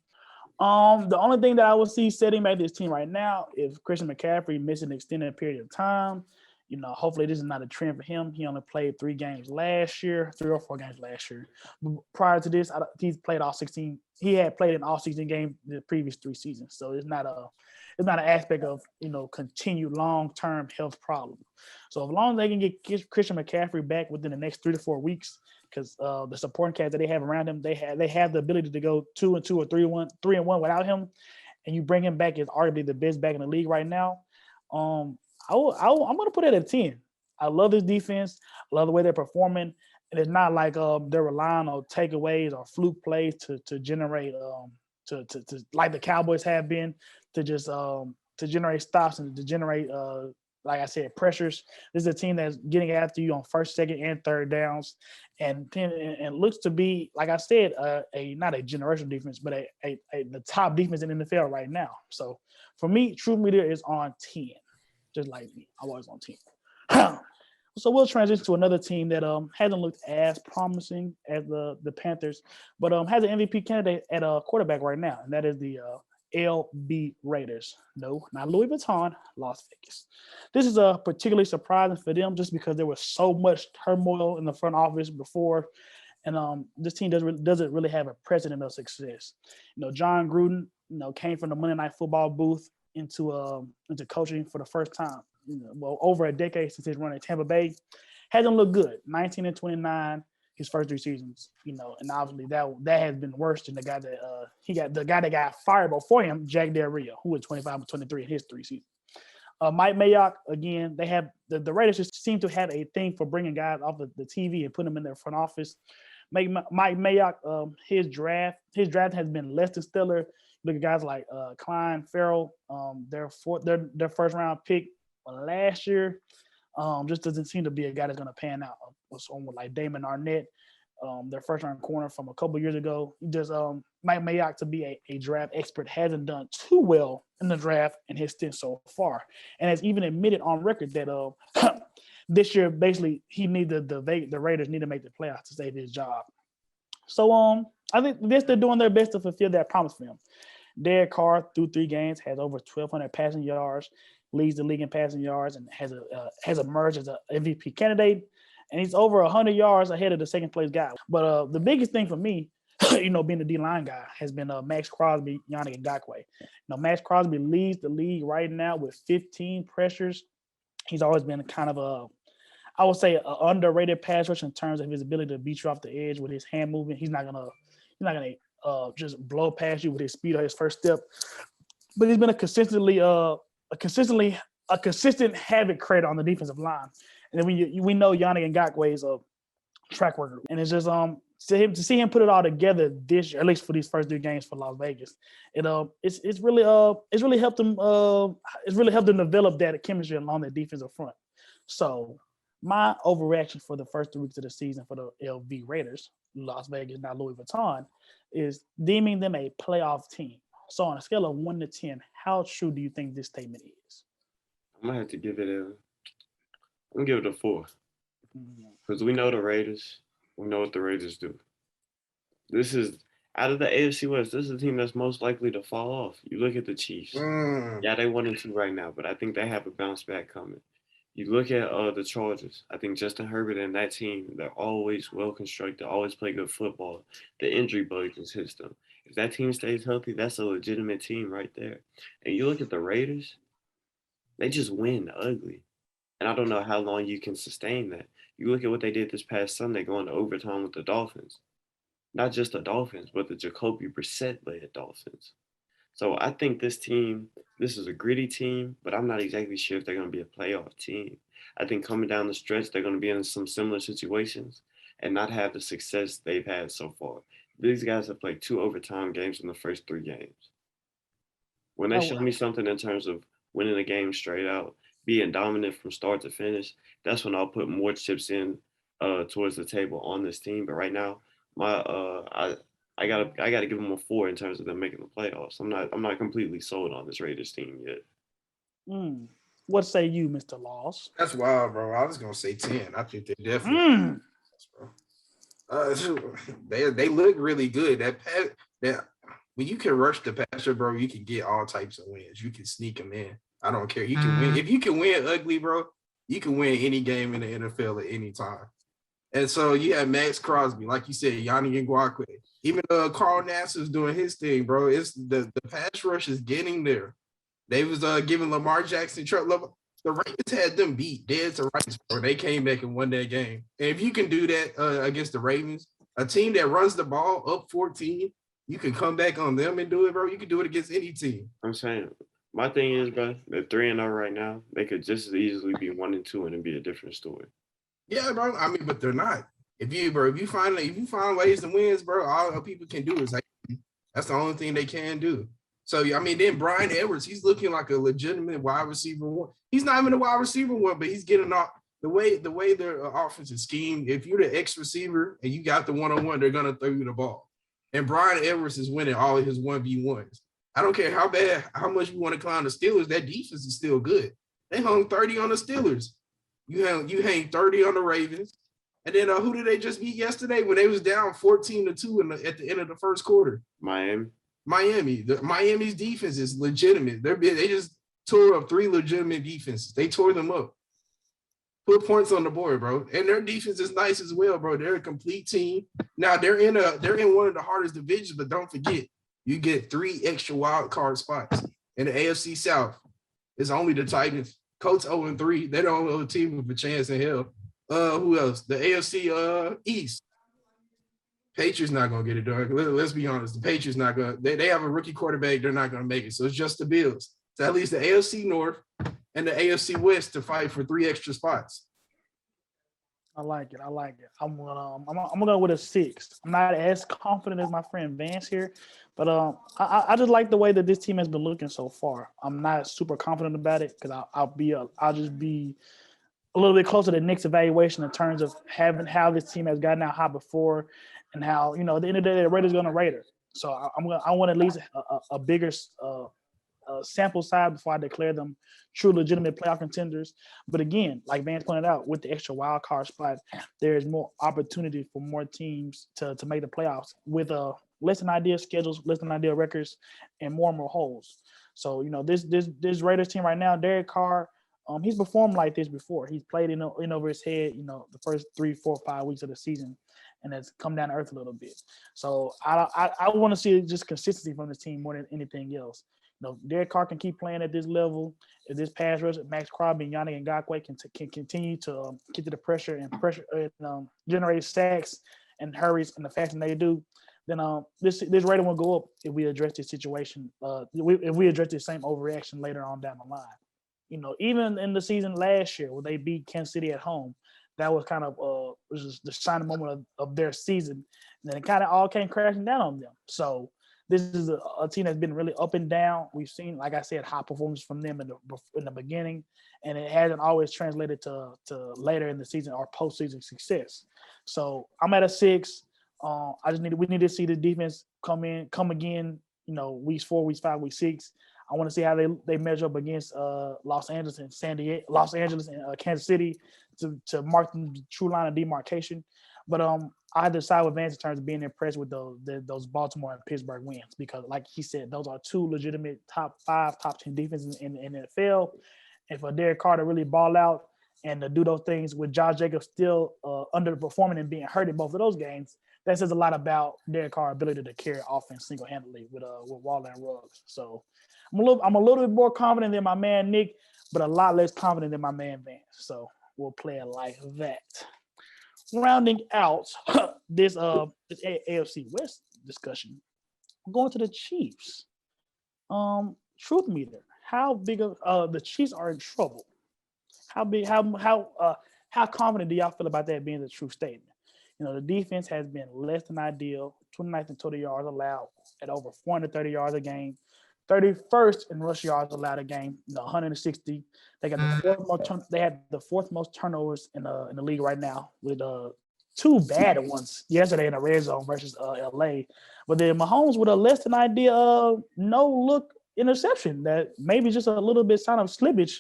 The only thing that I would see setting back this team right now is Christian McCaffrey missing an extended period of time. Hopefully this is not a trend for him. He only played 3 games last year, 3 or 4 games last year. But prior to this, he's played all 16. He had played in all 16 games the previous 3 seasons. So it's not an aspect of continued long-term health problem. So as long as they can get Christian McCaffrey back within the next 3 to 4 weeks, because the supporting cast that they have around him, they have the ability to go 2-2 or 3-1 without him, and you bring him back as arguably the best back in the league right now. I'm going to put it at a 10. I love this defense. I love the way they're performing. And it's not like they're relying on takeaways or fluke plays to generate to like the Cowboys have been, to generate stops and to generate like I said, pressures. This is a team that's getting after you on first, second, and third downs, and looks to be, like I said, not a generational defense, but the top defense in the NFL right now. So for me, True Meter is on 10. Just like me, I was on 10. So we'll transition to another team that hasn't looked as promising as the Panthers, but has an MVP candidate at quarterback right now, and that is the LB Raiders. No, not Louis Vuitton, Las Vegas. This is particularly surprising for them just because there was so much turmoil in the front office before, and this team doesn't really have a precedent of success. John Gruden, came from the Monday Night Football booth into coaching for the first time. Over a decade since his run at Tampa Bay, hasn't looked good. 19-29 his first 3 seasons, and obviously that has been worse than the guy that got fired before him, Jack Del Rio, who was 25-23 in his 3 seasons. Mike Mayock, again, they have the Raiders just seem to have a thing for bringing guys off of the TV and putting them in their front office. Mike Mayock, his draft has been less than stellar. Look at guys like Klein Farrell, their first round pick last year, just doesn't seem to be a guy that's going to pan out. Someone like Damon Arnett, their first round corner from a couple years ago. Just Mike Mayock, to be a draft expert, hasn't done too well in the draft in his stint so far, and has even admitted on record that this year basically he needed the Raiders need to make the playoffs to save his job. So I think they're doing their best to fulfill that promise for him. Derek Carr, through 3 games, has over 1,200 passing yards, leads the league in passing yards, and has emerged as an MVP candidate. And he's over 100 yards ahead of the second place guy. But the biggest thing for me, being the D-line guy, has been Max Crosby, Yannick Ngakoue. Max Crosby leads the league right now with 15 pressures. He's always been kind of I would say, an underrated pass rush in terms of his ability to beat you off the edge with his hand movement. He's not gonna just blow past you with his speed or his first step. But he's been a consistent havoc creator on the defensive line. And then we know Yannick Ngakoue is a track worker, and it's just to see him put it all together this year, at least for these first 3 games for Las Vegas, it's really helped him. It's really helped him develop that chemistry along the defensive front. So my overreaction for the first 3 weeks of the season for the LV Raiders, Las Vegas, not Louis Vuitton, is deeming them a playoff team. So on a scale of 1 to 10, how true do you think this statement is? I'm gonna have to give it a 4. Because we know the Raiders. We know what the Raiders do. This is, out of the AFC West, this is the team that's most likely to fall off. You look at the Chiefs. Yeah, they 1-2 right now, but I think they have a bounce back coming. You look at the Chargers. I think Justin Herbert and that team, they're always well constructed, always play good football. The injury bug just hits them. If that team stays healthy, that's a legitimate team right there. And you look at the Raiders, they just win ugly. And I don't know how long you can sustain that. You look at what they did this past Sunday going to overtime with the Dolphins. Not just the Dolphins, but the Jacoby Brissett-led Dolphins. So I think this is a gritty team, but I'm not exactly sure if they're going to be a playoff team. I think coming down the stretch, they're going to be in some similar situations and not have the success they've had so far. These guys have played 2 overtime games in the first 3 games. When they show me something in terms of winning a game straight out, being dominant from start to finish, that's when I'll put more chips in towards the table on this team. But right now, I gotta give them a 4 in terms of them making the playoffs. I'm not completely sold on this Raiders team yet. What say you, Mr. Laws? That's wild, bro. I was gonna say 10. I think they definitely. They look really good. That when you can rush the passer, bro, you can get all types of wins. You can sneak them in. I don't care. You can win. If you can win ugly, bro, you can win any game in the NFL at any time. And so you have Max Crosby, like you said, Yannick Ngakoue. Even Carl Nassib's doing his thing, bro. It's the pass rush is getting there. They was giving Lamar Jackson trouble. The Ravens had them beat dead to rights, bro. They came back and won that game. And if you can do that against the Ravens, a team that runs the ball up 14, you can come back on them and do it, bro. You can do it against any team. I'm saying, my thing is, bro, they're 3-0 right now. They could just as easily be 1-2 and it'd be a different story. Yeah, bro. I mean, but they're not. If you find ways to win, bro, all people can do is like that's the only thing they can do. So I mean, then Brian Edwards, he's looking like a legitimate wide receiver 1. He's not even a wide receiver 1, but he's getting off the way their offensive scheme. If you're the X receiver and you got the 1-on-1, they're gonna throw you the ball. And Brian Edwards is winning all of his 1v1s. I don't care how much you want to clown the Steelers, that defense is still good. They hung 30 on the Steelers. You hang 30 on the Ravens. And then who did they just beat yesterday when they was down 14-2 at the end of the first quarter? Miami. Miami's defense is legitimate. They just tore up 3 legitimate defenses. They tore them up. Put points on the board, bro. And their defense is nice as well, bro. They're a complete team. Now they're in one of the hardest divisions, but don't forget, you get 3 extra wild card spots in the AFC South. It's only the Titans. Colts 0-3. They're the only other team with a chance in hell. Who else? The AFC East. Patriots not gonna get it done. Let's be honest. The Patriots not gonna. They have a rookie quarterback. They're not gonna make it. So it's just the Bills. So at least the AFC North and the AFC West to fight for 3 extra spots. I like it. I'm gonna go with a 6. I'm not as confident as my friend Vance here, but I just like the way that this team has been looking so far. I'm not super confident about it because I'll just be a little bit closer to Nick's evaluation in terms of how this team has gotten out high before, and how at the end of the day the Raiders going to Raider. So I want at least a bigger sample size before I declare them true legitimate playoff contenders. But again, like Vance pointed out, with the extra wild card spot, there is more opportunity for more teams to make the playoffs with less than ideal schedules, less than ideal records, and more holes. So this Raiders team right now, Derek Carr, he's performed like this before. He's played in over his head, the first 3, 4, 5 weeks of the season, and has come down to earth a little bit. So I want to see just consistency from this team more than anything else. Derek Carr can keep playing at this level. If this pass rush, Max Crosby, Yannick Ngakoue can continue to get to the pressure and generate sacks and hurries in the fashion they do, then this rating will go up if we address this situation. If we address the same overreaction later on down the line. Even in the season last year where they beat Kansas City at home, that was kind of was the shining moment of their season. And then it kind of all came crashing down on them. So this is a team that's been really up and down. We've seen, like I said, high performance from them in the beginning, and it hasn't always translated to later in the season or postseason success. So I'm at a 6. We need to see the defense come again. Weeks 4, weeks 5, week 6. I want to see how they measure up against Los Angeles and Kansas City to mark the true line of demarcation. But I decide with Vance in terms of being impressed with those Baltimore and Pittsburgh wins, because, like he said, those are 2 legitimate top 5, top 10 defenses in the NFL. And for Derek Carr to really ball out and to do those things with Josh Jacobs still underperforming and being hurt in both of those games, that says a lot about Derek Carr's ability to carry offense single-handedly with Waller and Ruggs. So I'm a little bit more confident than my man Nick, but a lot less confident than my man Vance. So we'll play it like that. Rounding out this AFC West discussion, I'm going to the Chiefs. Truth meter, how big of the Chiefs are in trouble? How confident do y'all feel about that being the true statement? The defense has been less than ideal, 29th in total yards allowed at over 430 yards a game, 31st in rush yards allowed a game, 160. They got they had the 4th most turnovers in the league right now, with 2 bad ones yesterday in the red zone versus LA. But then Mahomes with a less than ideal no look interception that maybe just a little bit sign of slippage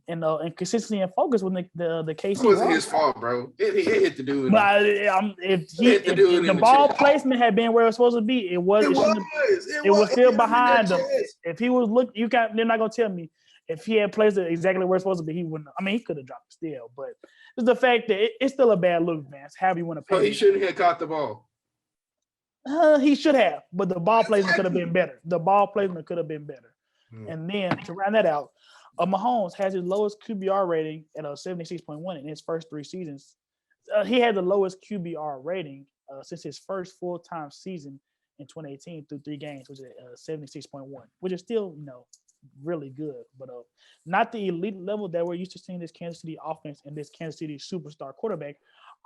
and consistency and focus when the KC. It wasn't his fault, bro. It hit the dude. But if the ball placement had been where it was supposed to be, it was still behind them. If he was they're not gonna tell me if he had placed it exactly where it's supposed to be, he wouldn't. I mean, he could have dropped it still, but it's the fact that it's still a bad look, man. However you want to pay. So he shouldn't have caught the ball. He should have, but the ball placement could have been better. And then to round that out, Mahomes has his lowest QBR rating at 76.1 in his first 3 seasons. He had the lowest QBR rating since his first full-time season in 2018 through 3 games, which is 76.1, which is still, really good, but not the elite level that we're used to seeing this Kansas City offense and this Kansas City superstar quarterback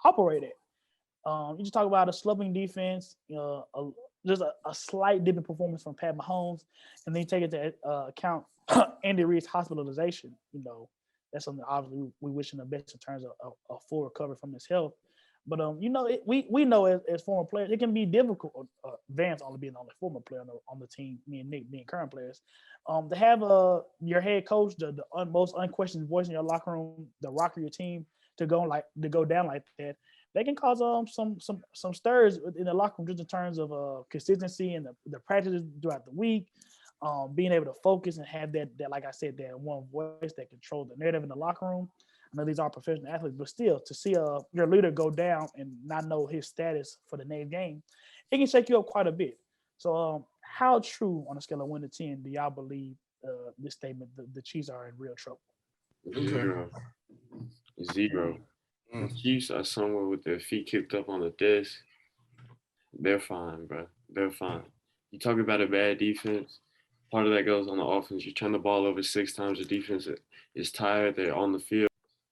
operate at. You just talk about a slumping defense, just a slight dip in performance from Pat Mahomes, and then you take it to account Andy Reid's hospitalization. That's something obviously we wish him the best in terms of a full recovery from his health. But we know as former players, it can be difficult. Vance only being the only former player on the team, me and Nick being current players, to have your head coach, the most unquestioned voice in your locker room, the rock of your team, to go down like that. They can cause some stirs in the locker room just in terms of consistency and the practices throughout the week, being able to focus and have that like I said, that one voice that controls the narrative in the locker room. I know these are professional athletes, but still, to see your leader go down and not know his status for the next game, it can shake you up quite a bit. So, how true on a scale of 1 to 10 do y'all believe this statement? The Chiefs are in real trouble. 0. 0. The Chiefs are somewhere with their feet kicked up on the desk. They're fine, bro. They're fine. You talk about a bad defense. Part of that goes on the offense. You turn the ball over 6 times. The defense is tired. They're on the field.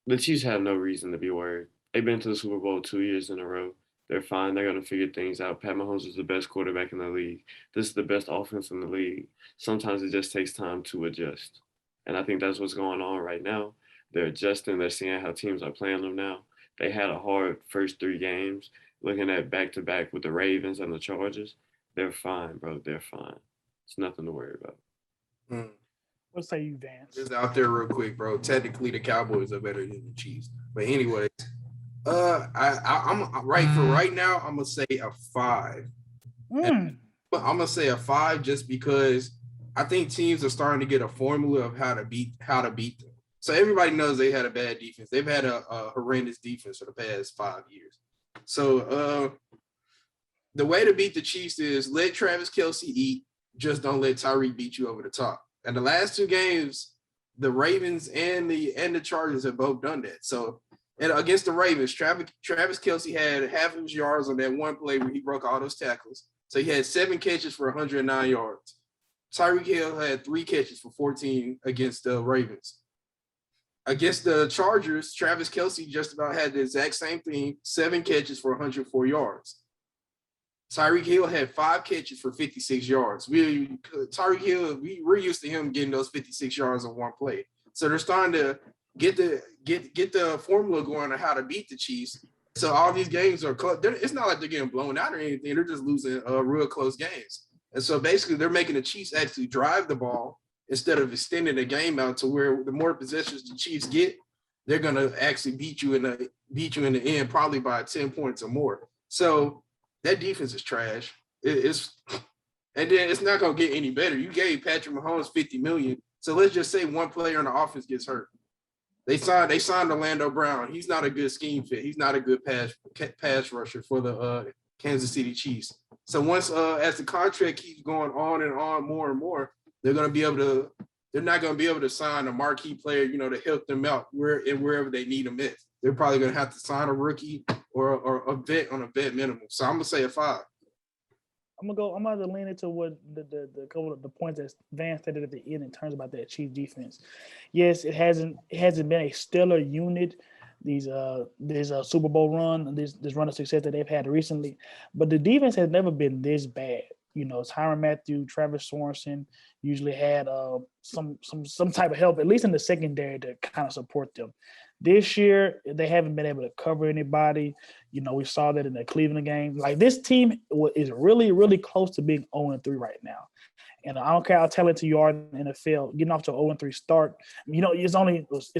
The Chiefs have no reason to be worried. They've been to the Super Bowl 2 years in a row. They're fine. They're going to figure things out. Pat Mahomes is the best quarterback in the league. This is the best offense in the league. Sometimes it just takes time to adjust. And I think that's what's going on right now. They're adjusting. They're seeing how teams are playing them now. They had a hard first 3 games. Looking at back-to-back with the Ravens and the Chargers, they're fine, bro. They're fine. It's nothing to worry about. What say you, Vance? Just out there real quick, bro. Technically, the Cowboys are better than the Chiefs. But anyways, I'm right now, I'm gonna say a 5. I'm gonna say a 5 just because I think teams are starting to get a formula of how to beat them. So everybody knows they had a bad defense. They've had a horrendous defense for the past 5 years. So the way to beat the Chiefs is let Travis Kelce eat. Just don't let Tyreek beat you over the top. And the last 2 games, the Ravens and the Chargers have both done that. So, and against the Ravens, Travis Kelce had half of his yards on that one play where he broke all those tackles. So he had 7 catches for 109 yards. Tyreek Hill had 3 catches for 14 against the Ravens. Against the Chargers, Travis Kelce just about had the exact same thing, 7 catches for 104 yards. Tyreek Hill had 5 catches for 56 yards. Tyreek Hill, we're used to him getting those 56 yards on one play. So they're starting to get the formula going on how to beat the Chiefs. So all these games are close. It's not like they're getting blown out or anything. They're just losing real close games. And so basically they're making the Chiefs actually drive the ball instead of extending the game out to where the more possessions the Chiefs get, they're going to actually beat you in the end, probably by 10 points or more. So that defense is trash. And then it's not going to get any better. You gave Patrick Mahomes $50 million. So let's just say one player on the offense gets hurt. They signed Orlando Brown. He's not a good scheme fit. He's not a good pass rusher for the Kansas City Chiefs. So once as the contract keeps going on and on more and more, they're not going to be able to sign a marquee player, to help them out wherever they need them at. They're probably going to have to sign a rookie or a vet on a vet minimum. So I'm going to say a 5. I'm going to lean into what the couple of the points that Van said at the end in terms about that Chiefs defense. Yes, it hasn't been a stellar unit. These Super Bowl run, this run of success that they've had recently, but the defense has never been this bad. Tyrann Mathieu, Travis Sorensen usually had some type of help, at least in the secondary, to kind of support them. This year, they haven't been able to cover anybody. We saw that in the Cleveland game. Like, this team is really, really close to being 0-3 right now. And I don't care how talented you are in the NFL, getting off to an 0-3 start. It's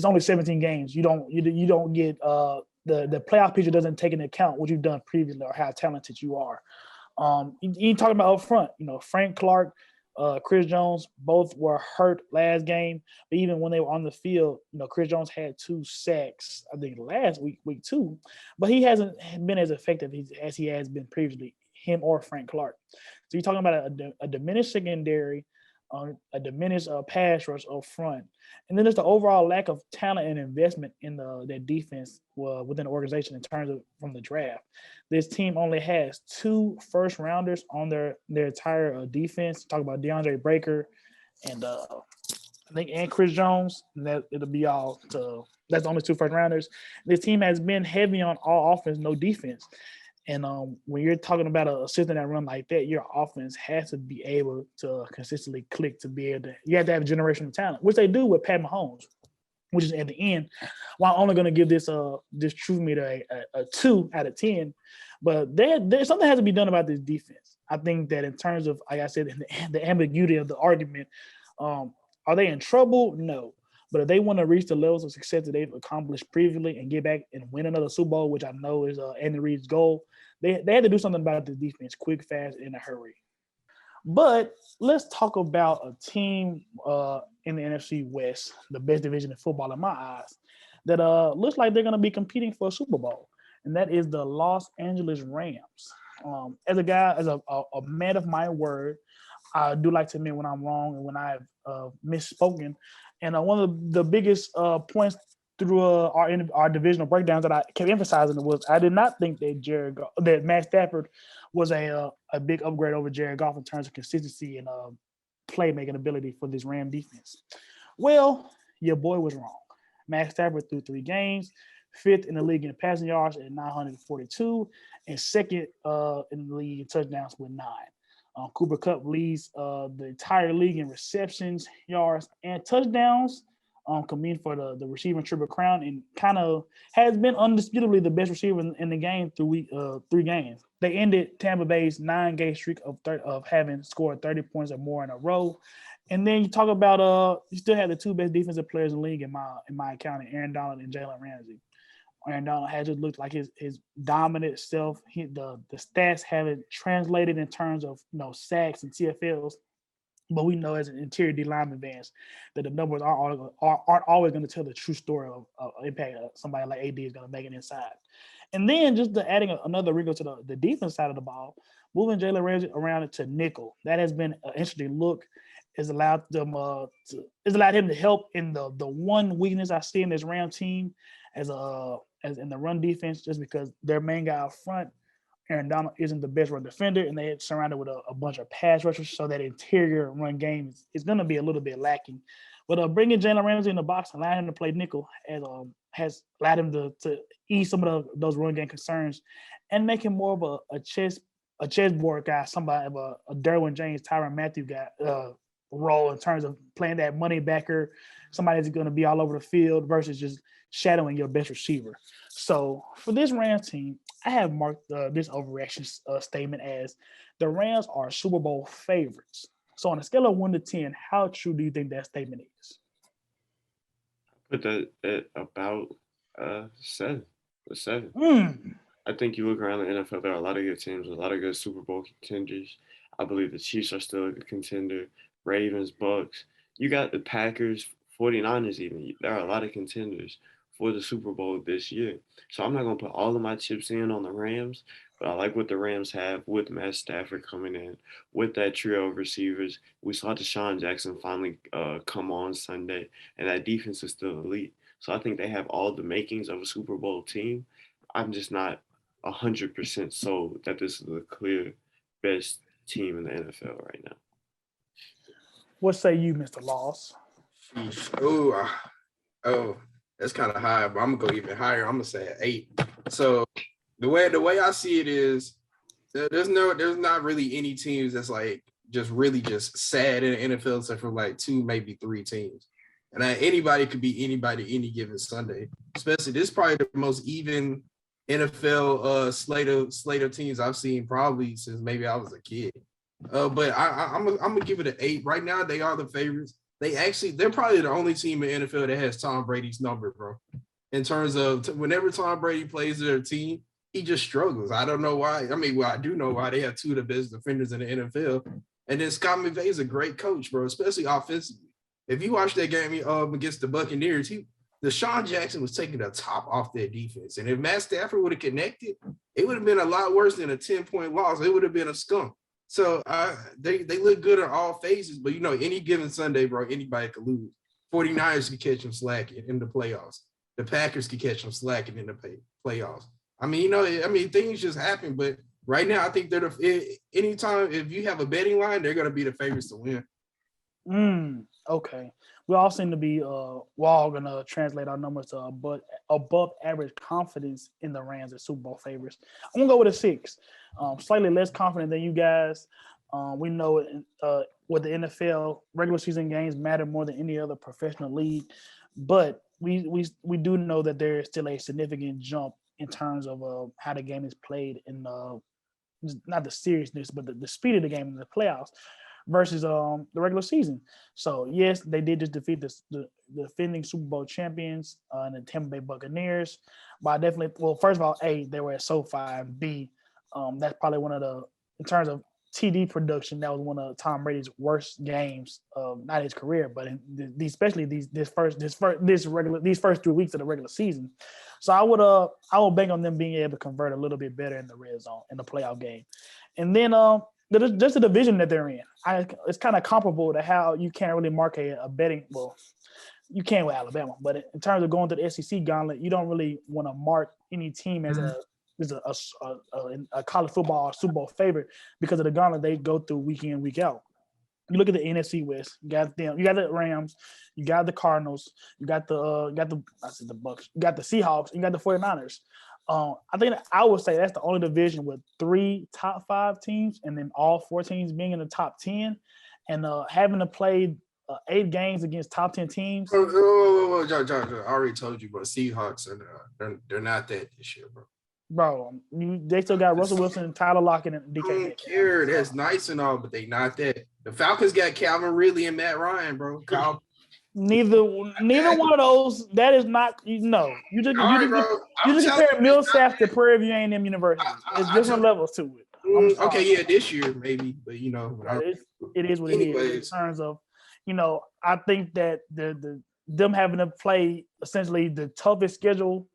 only 17 games. You don't get the playoff picture doesn't take into account what you've done previously or how talented you are. You talking about up front, Frank Clark, Chris Jones, both were hurt last game. But even when they were on the field, Chris Jones had 2 sacks, I think last week 2, but he hasn't been as effective as he has been previously, him or Frank Clark. So you're talking about a diminished secondary, a diminished pass rush up front. And then there's the overall lack of talent and investment in their defense within the organization in terms of from the draft. This team only has 2 first-rounders on their entire defense. Talk about DeAndre Baker and and Chris Jones. And it'll be all. That's the only 2 first-rounders. This team has been heavy on all offense, no defense. And when you're talking about a system that run like that, your offense has to be able to consistently click to be able to. You have to have generational talent, which they do with Pat Mahomes. which is at the end. Well, I'm only going to give this truth meter a 2 out of 10. But there's something has to be done about this defense. I think that in terms of, like I said, the ambiguity of the argument, are they in trouble? No. But if they want to reach the levels of success that they've accomplished previously and get back and win another Super Bowl, which I know is Andy Reid's goal, they had to do something about the defense quick, fast, in a hurry. But let's talk about a team in the NFC West, the best division in football in my eyes, that looks like they're going to be competing for a Super Bowl, and that is the Los Angeles Rams. As a man of my word, I do like to admit when I'm wrong and when I've misspoken. And one of the biggest points through our divisional breakdowns that I kept emphasizing was I did not think that Matt Stafford was a big upgrade over Jared Goff in terms of consistency and playmaking ability for this Ram defense. Well, your boy was wrong. Matt Stafford threw 3 games, 5th in the league in passing yards at 942, and 2nd in the league in touchdowns with 9. Cooper Kupp leads the entire league in receptions, yards, and touchdowns. Competing for the receiving triple crown and kind of has been undisputably the best receiver in the game through 3 games. They ended Tampa Bay's 9-game streak of having scored 30 points or more in a row. And then you talk about you still have the 2 best defensive players in the league in my account, Aaron Donald and Jalen Ramsey. Aaron Donald has just looked like his dominant self. The stats haven't translated in terms of sacks and TFLs. But we know as an interior D lineman fans that the numbers aren't always going to tell the true story of impact somebody like AD is going to make it inside. And then just adding another wrinkle to the defense side of the ball, moving Jalen Ramsey around to nickel. That has been an interesting look. Has allowed him to help in the one weakness I see in this Ram team as in the run defense, just because their main guy up front, Aaron Donald, isn't the best run defender, and they're surrounded with a bunch of pass rushers, so that interior run game is going to be a little bit lacking. But bringing Jalen Ramsey in the box and allowing him to play nickel has allowed him to ease some of those run game concerns and make him more of a chessboard guy, somebody of a Derwin James, Tyrann Mathieu guy role in terms of playing that money backer, somebody that's going to be all over the field versus just shadowing your best receiver. So for this Rams team, I have marked this overreaction statement as the Rams are Super Bowl favorites. So on a scale of 1 to 10, how true do you think that statement is? Put that at about 7. A 7. I think you look around the NFL, there are a lot of good teams, a lot of good Super Bowl contenders. I believe the Chiefs are still a good contender. Ravens, Bucks. You got the Packers, 49ers even. There are a lot of contenders for the Super Bowl this year. So I'm not going to put all of my chips in on the Rams, but I like what the Rams have with Matt Stafford coming in, with that trio of receivers. We saw Deshaun Jackson finally come on Sunday, and that defense is still elite. So I think they have all the makings of a Super Bowl team. I'm just not 100% sold that this is the clear best team in the NFL right now. What say you, Mr. Laws? Oh, that's kind of high, but I'm gonna go even higher. I'm gonna say an 8. So the way I see it is, there's not really any teams that's like just sad in the NFL except for like 2, maybe 3 teams, and anybody could be anybody any given Sunday. Especially this is probably the most even NFL slate of teams I've seen probably since maybe I was a kid. But I'm gonna give it an 8. Right now, they are the favorites. They're probably the only team in the NFL that has Tom Brady's number, bro. In terms of whenever Tom Brady plays their team, he just struggles. I don't know why. I mean, well, I do know why. They have 2 of the best defenders in the NFL. And then Scott McVay is a great coach, bro, especially offensively. If you watch that game against the Buccaneers, Deshaun Jackson was taking the top off their defense. And if Matt Stafford would have connected, it would have been a lot worse than a 10-point loss. It would have been a skunk. So they look good on all phases, but any given Sunday, bro, anybody could lose. 49ers could catch them slacking in the playoffs. The Packers could catch them slacking in the playoffs. I mean, things just happen, but right now I think they're anytime if you have a betting line, they're gonna be the favorites to win. Okay. We all seem to be we're all gonna translate our numbers to above average confidence in the Rams as Super Bowl favorites. I'm gonna go with a 6. Slightly less confident than you guys. We know with the NFL, regular season games matter more than any other professional league. But we do know that there is still a significant jump in terms of how the game is played in not the seriousness, but the speed of the game in the playoffs versus the regular season. So yes, they did just defeat the defending Super Bowl champions and the Tampa Bay Buccaneers. But I definitely, well, first of all, A, they were at SoFi, and B, that's probably one of the, in terms of TD production, that was one of Tom Brady's worst games of not his career, but especially these first 3 weeks of the regular season. So I would bank on them being able to convert a little bit better in the red zone in the playoff game, and then just the division that they're in. It's kind of comparable to how you can't really mark a betting. Well, you can with Alabama, but in terms of going to the SEC gauntlet, you don't really want to mark any team as a college football or Super Bowl favorite because of the gauntlet they go through week in, week out. You look at the NFC West. You got the Rams, you got the Cardinals, you got the Bucks, you got the Seahawks, you got the 49ers. I think I would say that's the only division with 3 top 5 teams, and then all 4 teams being in the top 10, and having to play 8 games against top 10 teams. John, I already told you, bro. Seahawks they're not that this year, bro. Bro, they still got Russell Wilson, Tyler Lockett, and DK. I don't care. That's nice and all, but they not that. The Falcons got Calvin Ridley and Matt Ryan, bro. Neither one of those. That is not. You just compare Millsap to Prairie View A&M University. It's different levels to it. Okay, yeah, this year maybe, but it is what it is in terms of, I think that them having to play essentially the toughest schedule,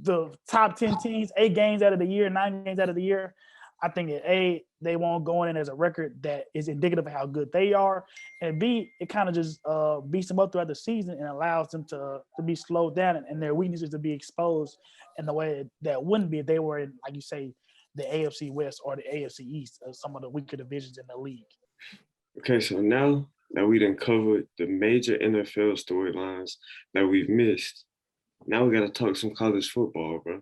the top 10 teams, 8 games out of the year, 9 games out of the year. I think that they won't go in as a record that is indicative of how good they are, and B, it kind of just beats them up throughout the season and allows them to be slowed down and their weaknesses to be exposed in the way that wouldn't be if they were in, like you say, the AFC West or the AFC East, some of the weaker divisions in the league. Okay, so now that we done covered the major NFL storylines that we've missed, now we got to talk some college football, bro.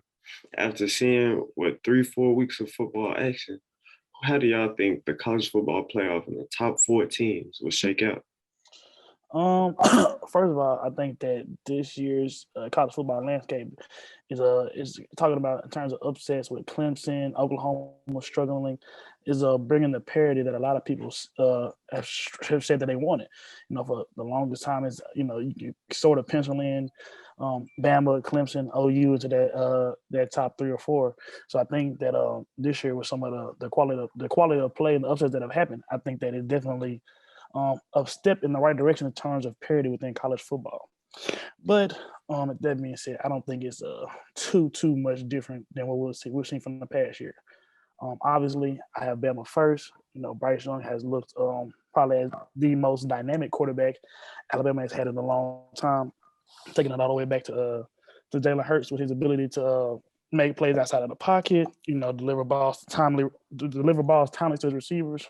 After seeing 3-4 weeks of football action, how do y'all think the college football playoff and the top 4 teams will shake out? First of all, I think that this year's college football landscape is talking about in terms of upsets with Clemson, Oklahoma struggling, is bringing the parity that a lot of people have said that they wanted. For the longest time, is you sort of pencil in Bama, Clemson, OU into that top 3 or 4. So I think that this year with some of the quality of play and the upsets that have happened, I think that it's definitely a step in the right direction in terms of parity within college football. But that being said, I don't think it's too much different than what we've seen from the past year. Obviously, I have Bama first. Bryce Young has looked probably as the most dynamic quarterback Alabama has had in a long time, taking it all the way back to Jalen Hurts with his ability to make plays outside of the pocket, deliver balls timely to his receivers,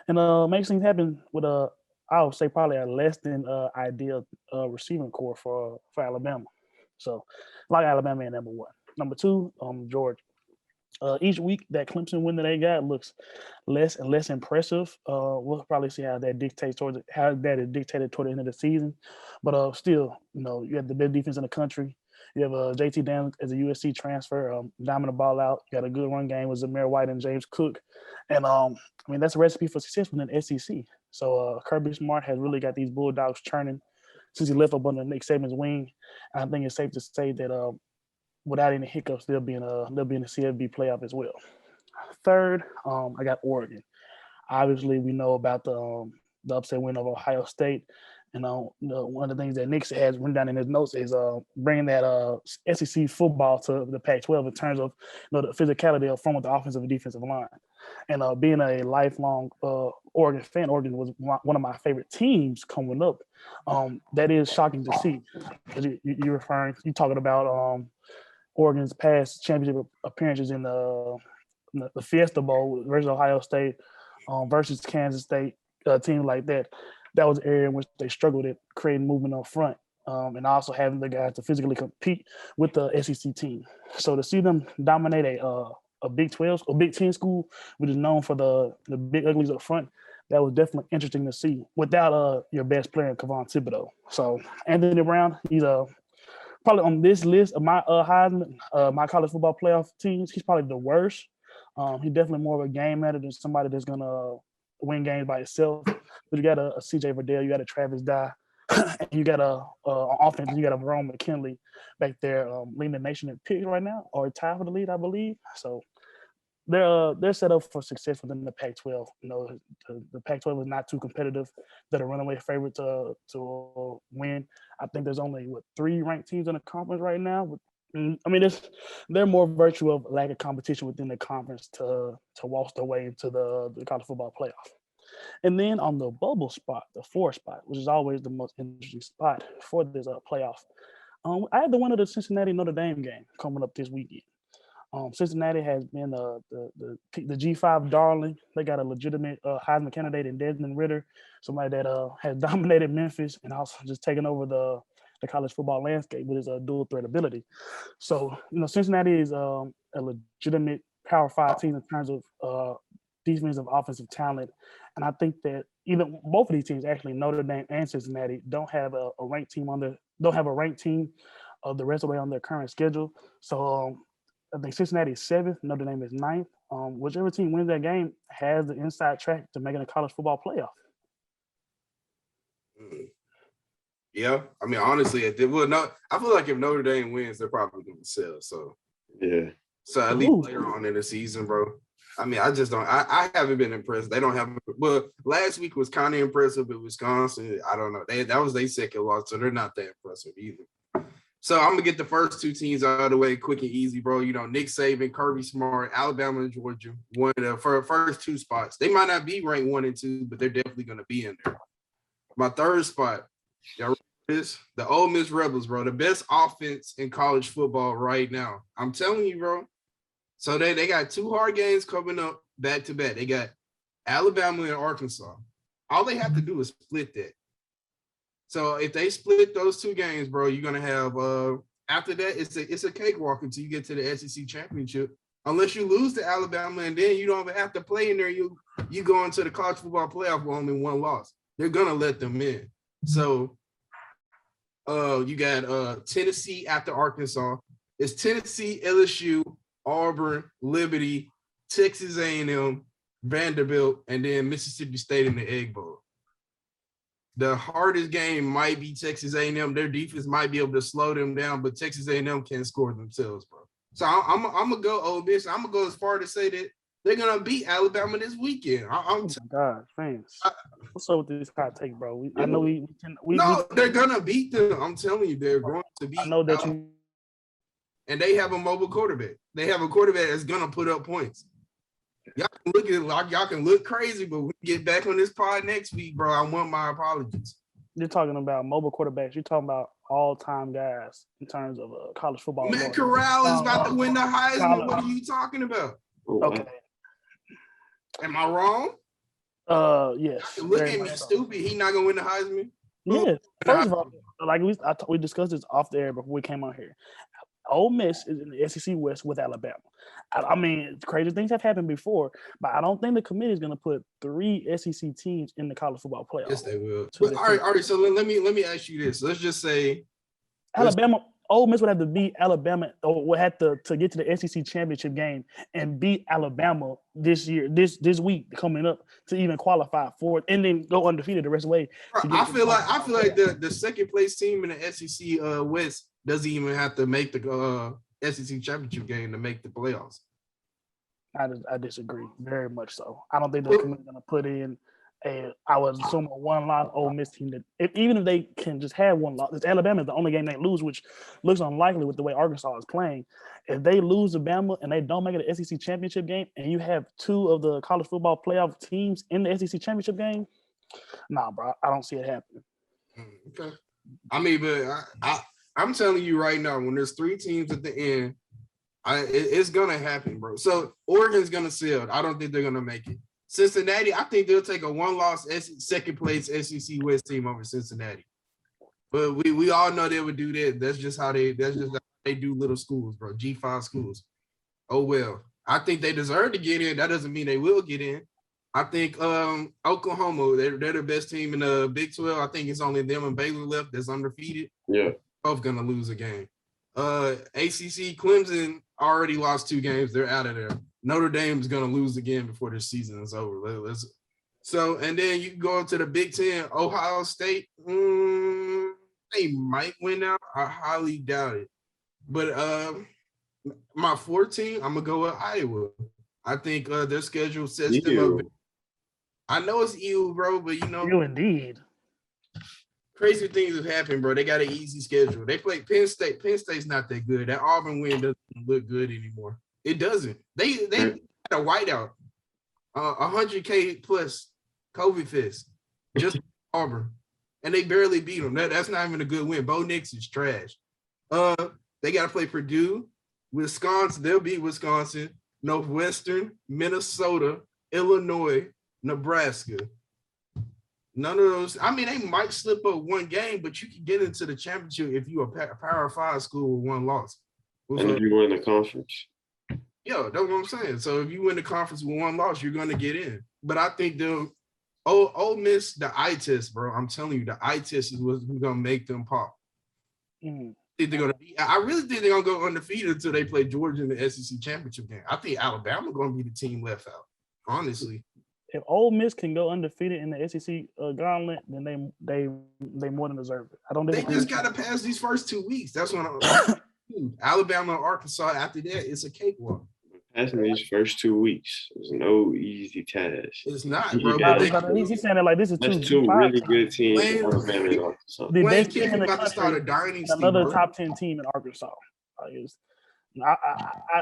and makes things happen with I would say probably a less than ideal receiving core for Alabama. So, like Alabama at number 1. Number 2, Georgia. Each week that Clemson win that they got looks less and less impressive. We'll probably see how that is dictated toward the end of the season. But still, you have the best defense in the country. You have JT Daniels as a USC transfer, diamond the ball out. You got a good run game with Zamir White and James Cook. And, that's a recipe for success within the SEC. So Kirby Smart has really got these Bulldogs churning since he left up under Nick Saban's wing. And I think it's safe to say that without any hiccups, they'll be in the CFB playoff as well. Third, I got Oregon. Obviously, we know about the upset win of Ohio State. One of the things that Nick has written down in his notes is bringing that SEC football to the Pac-12 in terms of the physicality of front with the offensive and defensive line. And being a lifelong Oregon fan, Oregon was one of my favorite teams coming up. That is shocking to see. You're talking about Oregon's past championship appearances in the Fiesta Bowl versus Ohio State, versus Kansas State, teams like that. That was an area in which they struggled at creating movement up front, and also having the guys to physically compete with the SEC team. So to see them dominate a Big 12 or Big 10 school, which is known for the big uglies up front, that was definitely interesting to see without your best player, Kevon Thibodeau. So Anthony Brown, he's probably on this list of my Heisman, my college football playoff teams. He's probably the worst. He's definitely more of a game manager than somebody that's gonna win games by himself. But you got a CJ Verdell, you got a Travis Dye, and you got on offense, you got a Verone McKinley back there leading the nation in picks right now, or tied for the lead, I believe. So they're set up for success within the Pac-12. You know, the Pac-12 is not too competitive. They're a runaway favorite to win. I think there's only 3 ranked teams in the conference right now. I mean, they're more virtue of lack of competition within the conference to waltz their way into the college football playoff. And then on the bubble spot, the 4 spot, which is always the most interesting spot for this playoff, I had the winner of the Cincinnati Notre Dame game coming up this weekend. Cincinnati has been the G5 darling. They got a legitimate Heisman candidate in Desmond Ridder, somebody that has dominated Memphis and also just taken over the college football landscape with his dual threat ability. So, you know, Cincinnati is a legitimate Power 5 team in terms of defensive, offensive talent. And I think that even both of these teams, actually Notre Dame and Cincinnati, don't have a ranked team the rest of the way on their current schedule. So I think Cincinnati is 7th, Notre Dame is 9th. Whichever team wins that game has the inside track to making a college football playoff. Yeah, I mean, honestly, I feel like if Notre Dame wins, they're probably going to sell. So yeah. So at least later on in the season, bro. I mean, I just don't. I haven't been impressed. They don't have. Well, last week was kind of impressive at Wisconsin. I don't know. That was their second loss, so they're not that impressive either. So I'm gonna get the first 2 teams out of the way quick and easy, bro. You know, Nick Saban, Kirby Smart, Alabama and Georgia won the first 2 spots. They might not be ranked 1 and 2, but they're definitely gonna be in there. My 3rd spot, y'all this the Ole Miss Rebels, bro. The best offense in college football right now. I'm telling you, bro. So they got 2 hard games coming up back to back. They got Alabama and Arkansas. All they have to do is split that. So if they split those 2 games, bro, you're gonna have after that it's a cakewalk until you get to the SEC championship. Unless you lose to Alabama and then you don't even have to play in there. You go into the college football playoff with only 1 loss. They're gonna let them in. So you got Tennessee after Arkansas. It's Tennessee, LSU, Auburn, Liberty, Texas A&M, Vanderbilt, and then Mississippi State in the Egg Bowl. The hardest game might be Texas A&M. Their defense might be able to slow them down, but Texas A&M can't score themselves, bro. So I'm gonna go Ole Miss. I'm gonna go as far to say that they're gonna beat Alabama this weekend. Oh my God, fans! What's up with this hot take, bro? They're gonna beat them. I'm telling you, they're going to beat. I know that you. And they have a mobile quarterback. They have a quarterback that's gonna put up points. Y'all can look crazy, but we get back on this pod next week, bro. I want my apologies. You're talking about mobile quarterbacks. You're talking about all-time guys in terms of college football. Matt Corral is about to win the Heisman. What are you talking about? Okay. Am I wrong? Yes. Look at me, stupid. He not gonna win the Heisman. Yeah. First of all, like we discussed this off the air before we came on here. Ole Miss is in the SEC West with Alabama. I mean, crazy things have happened before, but I don't think the committee is going to put 3 SEC teams in the college football playoff. Yes, they will. But, all right. So let me ask you this. Let's just say Alabama. Ole Miss would have to beat Alabama, or would have to get to the SEC championship game and beat Alabama this year, this week coming up to even qualify for it, and then go undefeated the rest of the way. I feel like the second place team in the SEC West doesn't even have to make the SEC championship game to make the playoffs. I disagree very much so. I don't think they're going to put in I would assume a 1-loss Ole Miss team that even if they can just have 1 loss, Alabama is the only game they lose, which looks unlikely with the way Arkansas is playing. If they lose to Bama and they don't make it an SEC championship game, and you have 2 of the college football playoff teams in the SEC championship game, nah, bro, I don't see it happening. Okay. I mean, but I'm telling you right now, when there's 3 teams at the end, it's gonna happen, bro. So Oregon's gonna sell. I don't think they're gonna make it. Cincinnati, I think they'll take a 1-loss second place SEC West team over Cincinnati. But we all know they would do that. That's just how they do little schools, bro. G5 schools. Oh well. I think they deserve to get in. That doesn't mean they will get in. I think Oklahoma, they're the best team in the Big 12. I think it's only them and Baylor left that's undefeated. Yeah. Both gonna lose a game. ACC, Clemson already lost 2 games. They're out of there. Notre Dame is gonna lose again before this season is over. And then you go up to the Big 10, Ohio State. They might win out. I highly doubt it. But my 14, I'm gonna go with Iowa. I think their schedule sets them up. I know it's EU, bro, but you indeed. Crazy things have happened, bro. They got an easy schedule. They play Penn State. Penn State's not that good. That Auburn win doesn't look good anymore. It doesn't. They had a whiteout, 100K plus COVID fest, just Auburn, and they barely beat them. That's not even a good win. Bo Nix is trash. They got to play Purdue, Wisconsin. They'll beat Wisconsin, Northwestern, Minnesota, Illinois, Nebraska. None of those. I mean, they might slip up one game, but you can get into the championship if you're a Power 5 school with one loss. And if you win the conference. Yeah, that's what I'm saying. So if you win the conference with one loss, you're going to get in. But I think Ole Miss, the eye test, bro. I'm telling you, the eye test is what's going to make them pop. Mm-hmm. I really think they're going to go undefeated until they play Georgia in the SEC championship game. I think Alabama going to be the team left out, honestly. If Ole Miss can go undefeated in the SEC gauntlet, then they more than deserve it. I don't. They just got to pass these first 2 weeks. That's what I'm. Alabama, Arkansas. After that, it's a cakewalk. Passing these first 2 weeks is no easy task. It's not, bro. He's saying that like this is two really good teams. Alabama and Arkansas. The best team in the country. Another top 10 team in Arkansas.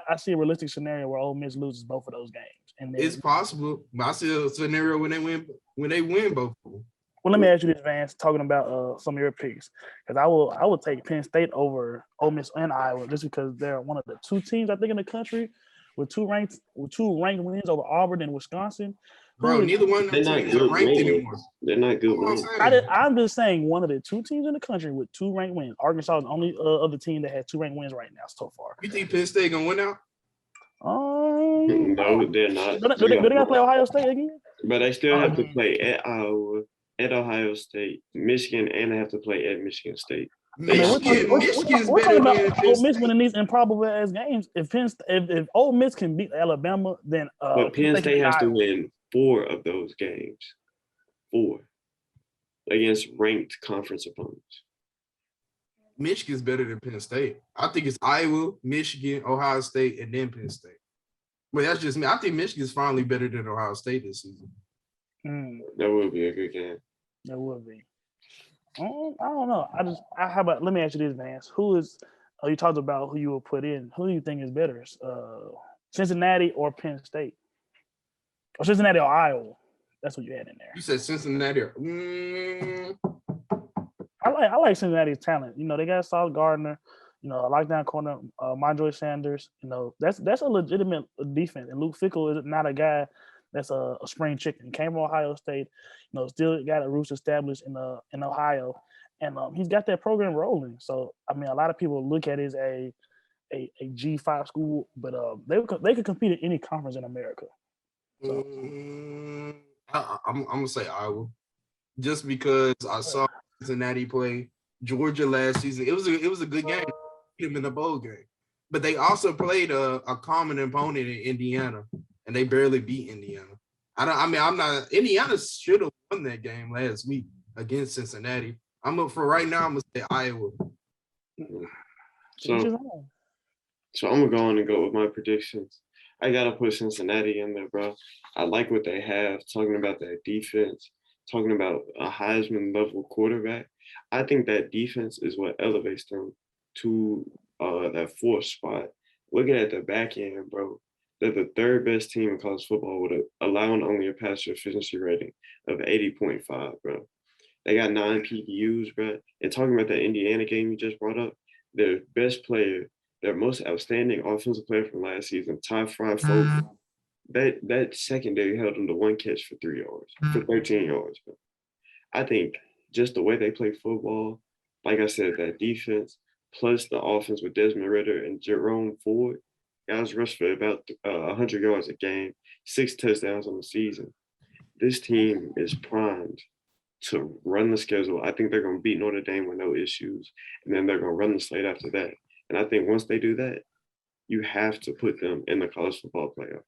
I see a realistic scenario where Ole Miss loses both of those games. And then, it's possible. But I see a scenario when they win both of them. Well, let me ask you this, Vance, talking about some of your picks. Because I will take Penn State over Ole Miss and Iowa just because they're one of the 2 teams, I think, in the country with two ranked wins over Auburn and Wisconsin. Bro, neither one of them teams are ranked anymore. They're not good wins. I'm just saying one of the 2 teams in the country with 2 ranked wins. Arkansas is the only other team that has 2 ranked wins right now so far. You think Penn State gonna win out? No, they're not. Do they gotta play Ohio State again? But they still have to play at Iowa, at Ohio State, Michigan, and they have to play at Michigan State. Michigan's we're talking better about Ole Miss winning these improbable ass games. If Ole Miss can beat Alabama, then but Penn State has to win 4 of those games. 4 against ranked conference opponents. Michigan's better than Penn State. I think it's Iowa, Michigan, Ohio State, and then Penn State. But that's just me. I think Michigan's finally better than Ohio State this season. That would be a good game. That would be. I don't know. How about? Let me ask you this, Vance. You talked about who you will put in. Who do you think is better, Cincinnati or Penn State, or Cincinnati or Iowa? That's what you had in there. You said Cincinnati. I like Cincinnati's talent. They got Sauce Gardner. A lockdown corner, Monjoy Sanders. That's a legitimate defense. And Luke Fickell is not a guy that's a spring chicken. He came from Ohio State. Still got a roots established in Ohio, and he's got that program rolling. So I mean, a lot of people look at it as a G5 school, but they could compete in any conference in America. So. I'm gonna say Iowa, just because I saw Cincinnati play Georgia last season. It was a good game. Him in the bowl game, but they also played a common opponent in Indiana, and they barely beat Indiana. Indiana should have won that game last week against Cincinnati. I'm up for right now. I'm gonna say Iowa. So I'm gonna go on and go with my predictions. I gotta put Cincinnati in there, bro. I like what they have. Talking about that defense, talking about a Heisman level quarterback. I think that defense is what elevates them to that 4th spot. Looking at the back end, bro, they're the 3rd best team in college football with allowing only a passer efficiency rating of 80.5, bro. They got 9 PDUs, bro. And talking about that Indiana game you just brought up, their best player, their most outstanding offensive player from last season, Ty Fryfogle, that secondary held them to 1 catch for 3 yards, for 13 yards, bro. I think just the way they play football, like I said, that defense, plus the offense with Desmond Ridder and Jerome Ford, guys rush for about 100 yards a game, 6 touchdowns on the season. this team is primed to run the schedule. I think they're going to beat Notre Dame with no issues, and then they're going to run the slate after that. And I think once they do that, you have to put them in the college football playoff.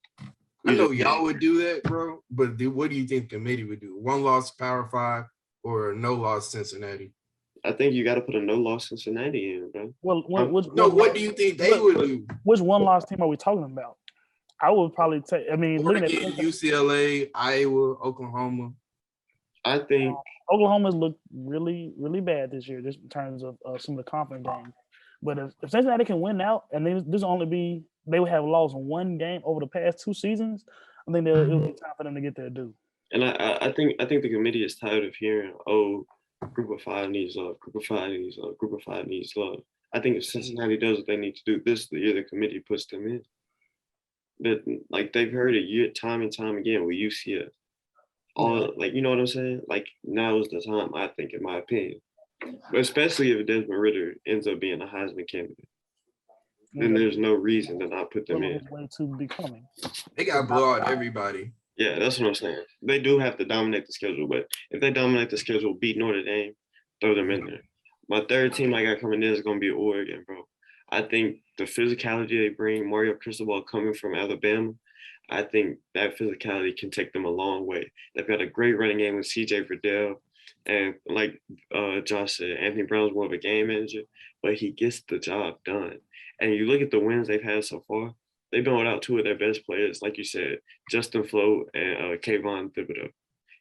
I know y'all would do that, bro, but what do you think the committee would do? 1-loss Power 5 or no-loss Cincinnati? I think you got to put a no-loss Cincinnati in, bro. Well, what do you think they would do? Which one-loss team are we talking about? I would probably take. I mean, looking at UCLA, Iowa, Oklahoma. I think Oklahoma's looked really, really bad this year, just in terms of some of the conference games. But if Cincinnati can win out, and this will only be they would have lost one game over the past 2 seasons, I think it'll be time for them to get their due. And I think the committee is tired of hearing, oh, Group of 5 needs love, Group of 5 needs love, Group of 5 needs love. I think if Cincinnati does what they need to do, this is the year the committee puts them in. That like they've heard it time and time again with UCF. Like, you know what I'm saying? Like, now is the time, I think, in my opinion. But especially if Desmond Ridder ends up being a Heisman candidate, then there's no reason to not put them in. Way to becoming. They got to blow out everybody. Yeah, that's what I'm saying. They do have to dominate the schedule, but if they dominate the schedule, beat Notre Dame, throw them in there. My third team I got coming in is going to be Oregon, bro. I think the physicality they bring, Mario Cristobal coming from Alabama, I think that physicality can take them a long way. They've got a great running game with C.J. Verdell. And like Josh said, Anthony Brown's more of a game manager, but he gets the job done. And you look at the wins they've had so far, they've been without 2 of their best players, like you said, Justin Flo and Kayvon Thibodeau.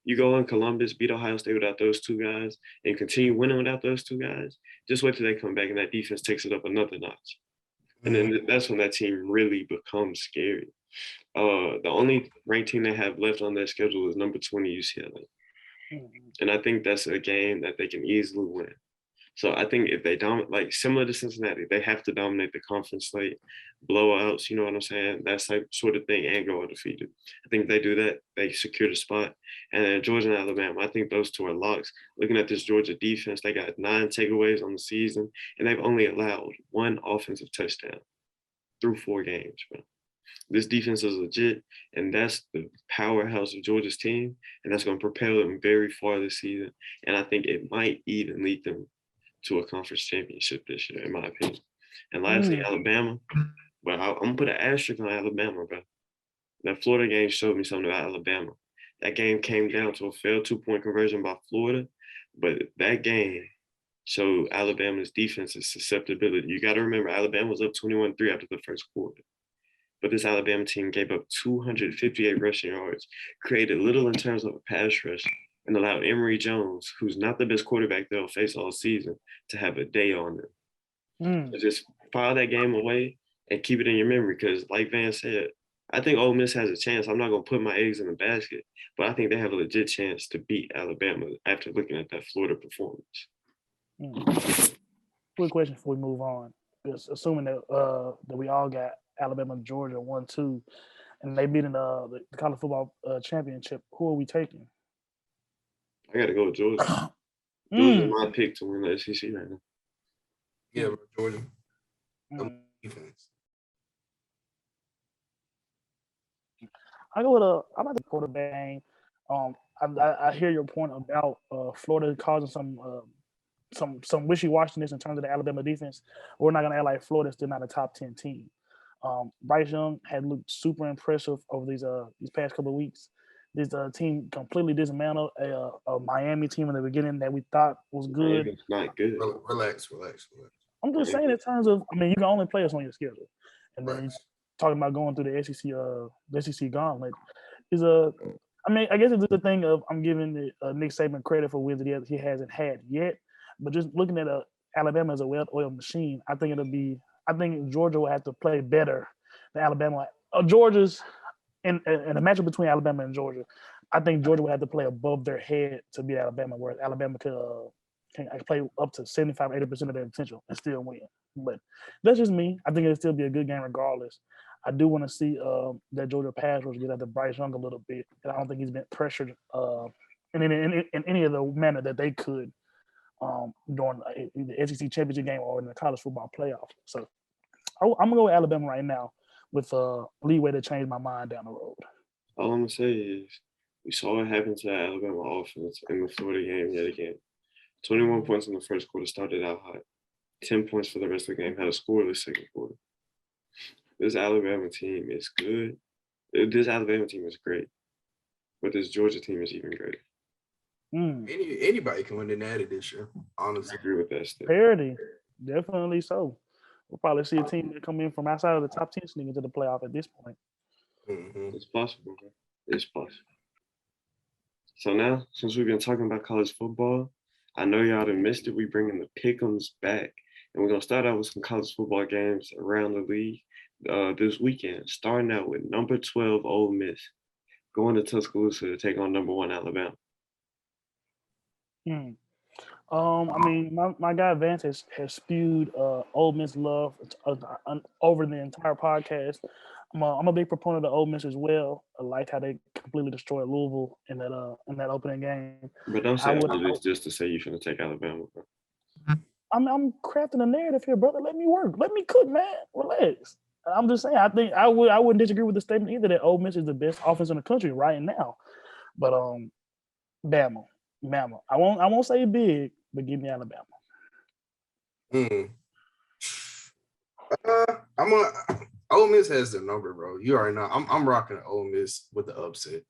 You go in Columbus, beat Ohio State without those 2 guys, and continue winning without those 2 guys, just wait till they come back and that defense takes it up another notch. And then that's when that team really becomes scary. The only ranked team they have left on their schedule is number 20 UCLA. And I think that's a game that they can easily win. So I think if they dominate, like similar to Cincinnati, they have to dominate the conference slate, blowouts, you know what I'm saying? That sort of thing, and go undefeated. I think if they do that, they secure the spot. And then Georgia and Alabama, I think those 2 are locks. Looking at this Georgia defense, they got 9 takeaways on the season, and they've only allowed 1 offensive touchdown through 4 games, bro. This defense is legit, and that's the powerhouse of Georgia's team, and that's going to propel them very far this season. And I think it might even lead them to a conference championship this year, in my opinion. And lastly, Alabama. But I'm going to put an asterisk on Alabama, bro. That Florida game showed me something about Alabama. That game came down to a failed 2-point conversion by Florida, but that game showed Alabama's defense's susceptibility. You got to remember, Alabama was up 21-3 after the first quarter. But this Alabama team gave up 258 rushing yards, created little in terms of a pass rush, and allowed Emory Jones, who's not the best quarterback they'll face all season, to have a day on them. So just file that game away and keep it in your memory, because like Van said, I think Ole Miss has a chance. I'm not going to put my eggs in the basket, but I think they have a legit chance to beat Alabama after looking at that Florida performance. Quick question before we move on. Just assuming that we all got Alabama and Georgia 1-2, and they beat in the college football championship, who are we taking? I got to go with Georgia. Georgia's my pick to win the SEC right now. Yeah, Georgia. Defense. I go with I'm about the quarterback game. I hear your point about Florida causing some wishy-washiness in terms of the Alabama defense. We're not gonna act like Florida's still not a top 10 team. Bryce Young had looked super impressive over these past couple of weeks. This team completely dismantled a Miami team in the beginning that we thought was good. It's not good. Relax. I'm just saying in terms of, I mean, you can only play us on your schedule, and then he's talking about going through the SEC gauntlet. I mean, I guess it's the thing of I'm giving Nick Saban credit for wins that he hasn't had yet, but just looking at Alabama as a well-oiled machine, I think Georgia will have to play better than Alabama. Georgia's in a matchup between Alabama and Georgia, I think Georgia would have to play above their head to beat Alabama, whereas Alabama can play up to 75-80% of their potential and still win. But that's just me. I think it'll still be a good game regardless. I do want to see that Georgia pass rush get after Bryce Young a little bit, and I don't think he's been pressured in any of the manner that they could during the SEC championship game or in the college football playoff. So I'm gonna go with Alabama right now with leeway to change my mind down the road. All I'm gonna say is We saw what happened to the Alabama offense in the Florida game yet again. 21 points in the first quarter, started out hot. 10 points for the rest of the game, had a scoreless second quarter. This Alabama team is good. This Alabama team is great. But this Georgia team is even great. Anybody can win the Natty this year, honestly. I agree with that still. Parity. Definitely so. We'll probably see a team that come in from outside of the top 10 sneak into the playoff at this point. Mm-hmm. It's possible, man. It's possible. So now, since we've been talking about college football, I know y'all done missed it. We bringing the pick'ems back. And we're going to start out with some college football games around the league this weekend, starting out with number 12 Ole Miss, going to Tuscaloosa to take on number 1 Alabama. I mean, my guy Vance has spewed Ole Miss love over the entire podcast. I'm a big proponent of Ole Miss as well. I like how they completely destroyed Louisville in that opening game. But don't say all this just to say you're going to take Alabama, bro. I'm crafting a narrative here, brother. Let me work. Let me cook, man. Relax. I'm just saying. I think I wouldn't disagree with the statement either that Ole Miss is the best offense in the country right now. But Bama. I won't say big, but give me Alabama. Ole Miss has the number, bro. You already know. I'm rocking Ole Miss with the upset.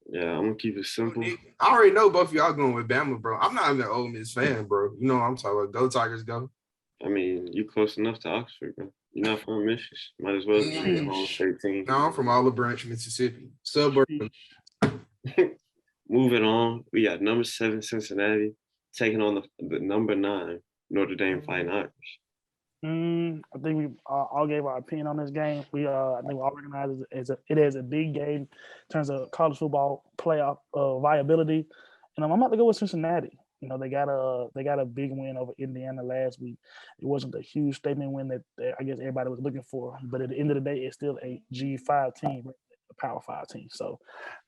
Yeah, I'm gonna keep it simple. I already know both of y'all going with Bama, bro. I'm not even an Ole Miss fan, bro. You know what I'm talking about. Go Tigers, go. I mean, you close enough to Oxford, bro. You're not from Memphis. Might as well be your home state team. No, I'm from Olive Branch, Mississippi. Suburb. Moving on, we got number 7 Cincinnati taking on the number 9 Notre Dame Fighting Irish. I think we all gave our opinion on this game. I think we all recognize it as a big game in terms of college football playoff viability. And I'm about to go with Cincinnati. You know, they got a big win over Indiana last week. It wasn't a huge statement win that I guess everybody was looking for, but at the end of the day, it's still a G5 team, a Power 5 team. So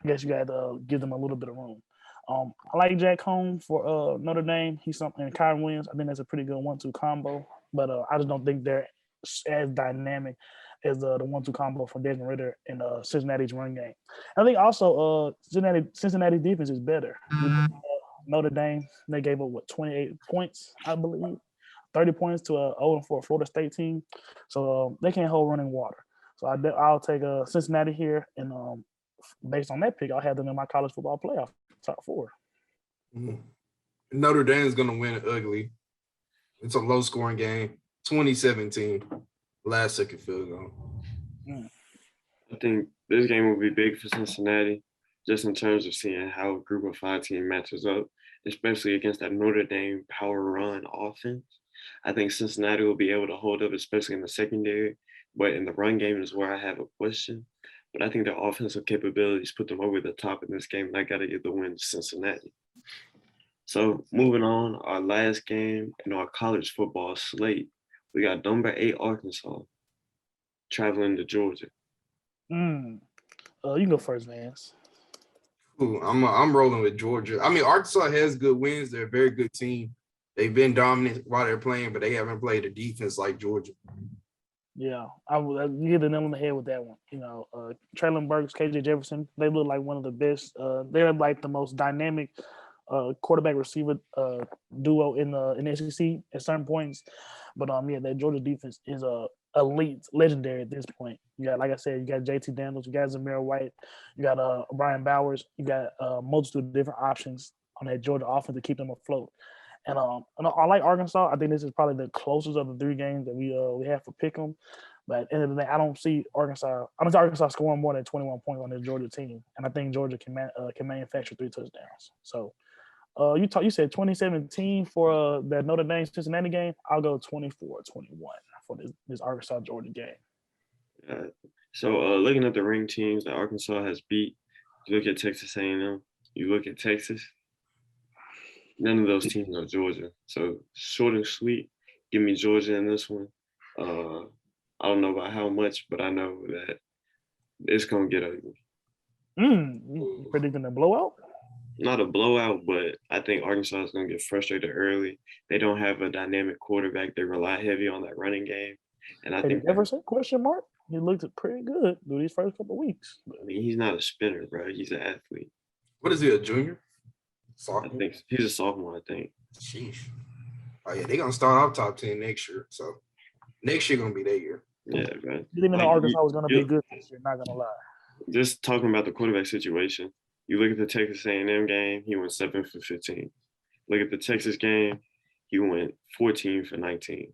I guess you got to give them a little bit of room. I like Jack Holmes for Notre Dame. He's something, and Kyron Williams. I think that's a pretty good 1-2 combo. But I just don't think they're as dynamic as the 1-2 combo from Desmond Ridder and Cincinnati's run game. I think also Cincinnati defense is better. Notre Dame, they gave up 28 points, I believe, 30 points to a 0-4 Florida State team. So they can't hold running water. So I'll take Cincinnati here, and based on that pick, I'll have them in my college football playoff top 4. Notre Dame is going to win ugly. It's a low-scoring game. 2017, last second field goal. I think this game will be big for Cincinnati, just in terms of seeing how a group of 5 team matches up, especially against that Notre Dame power run offense. I think Cincinnati will be able to hold up, especially in the secondary, but in the run game is where I have a question. But I think their offensive capabilities put them over the top in this game, and I got to give the win to Cincinnati. So moving on, our last game in our college football slate, we got number 8 Arkansas traveling to Georgia. You can go first, Vance. Ooh, I'm rolling with Georgia. I mean, Arkansas has good wins. They're a very good team. They've been dominant while they're playing, but they haven't played a defense like Georgia. Yeah, you hit the nail on the head with that one. You know, Traylon Burks, KJ Jefferson, they look like one of the best. They're like the most dynamic quarterback receiver duo in the SEC at certain points. But that Georgia defense is elite, legendary at this point. You got, like I said, you got JT Daniels, you got Zamir White, you got Brian Bowers, you got a multitude of different options on that Georgia offense to keep them afloat. And I like Arkansas. I think this is probably the closest of the 3 games that we have for pick'em. But at the end of the day, I don't see Arkansas scoring more than 21 points on this Georgia team, and I think Georgia can manufacture 3 touchdowns. So, you said 2017 for that Notre Dame Cincinnati game. I'll go 24-21 for this Arkansas Georgia game. So looking at the ranked teams that Arkansas has beat, you look at Texas A&M, you look at Texas. None of those teams are Georgia. So short and sweet, give me Georgia in this one. I don't know about how much, but I know that it's going to get ugly. You predicting a blowout? Not a blowout, but I think Arkansas is going to get frustrated early. They don't have a dynamic quarterback. They rely heavy on that running game. And I think Everson, question mark? He looked pretty good through these first couple of weeks. I mean, he's not a spinner, bro. He's an athlete. What is he, a junior? I Sophomore? think he's a sophomore, I think. Sheesh. Oh, yeah, they're going to start off top 10 next year. So next year going to be their year. Yeah, man. Didn't even know Arkansas was going to be good this year, not going to lie. Just talking about the quarterback situation, you look at the Texas A&M game, he went 7 for 15. Look at the Texas game, he went 14 for 19.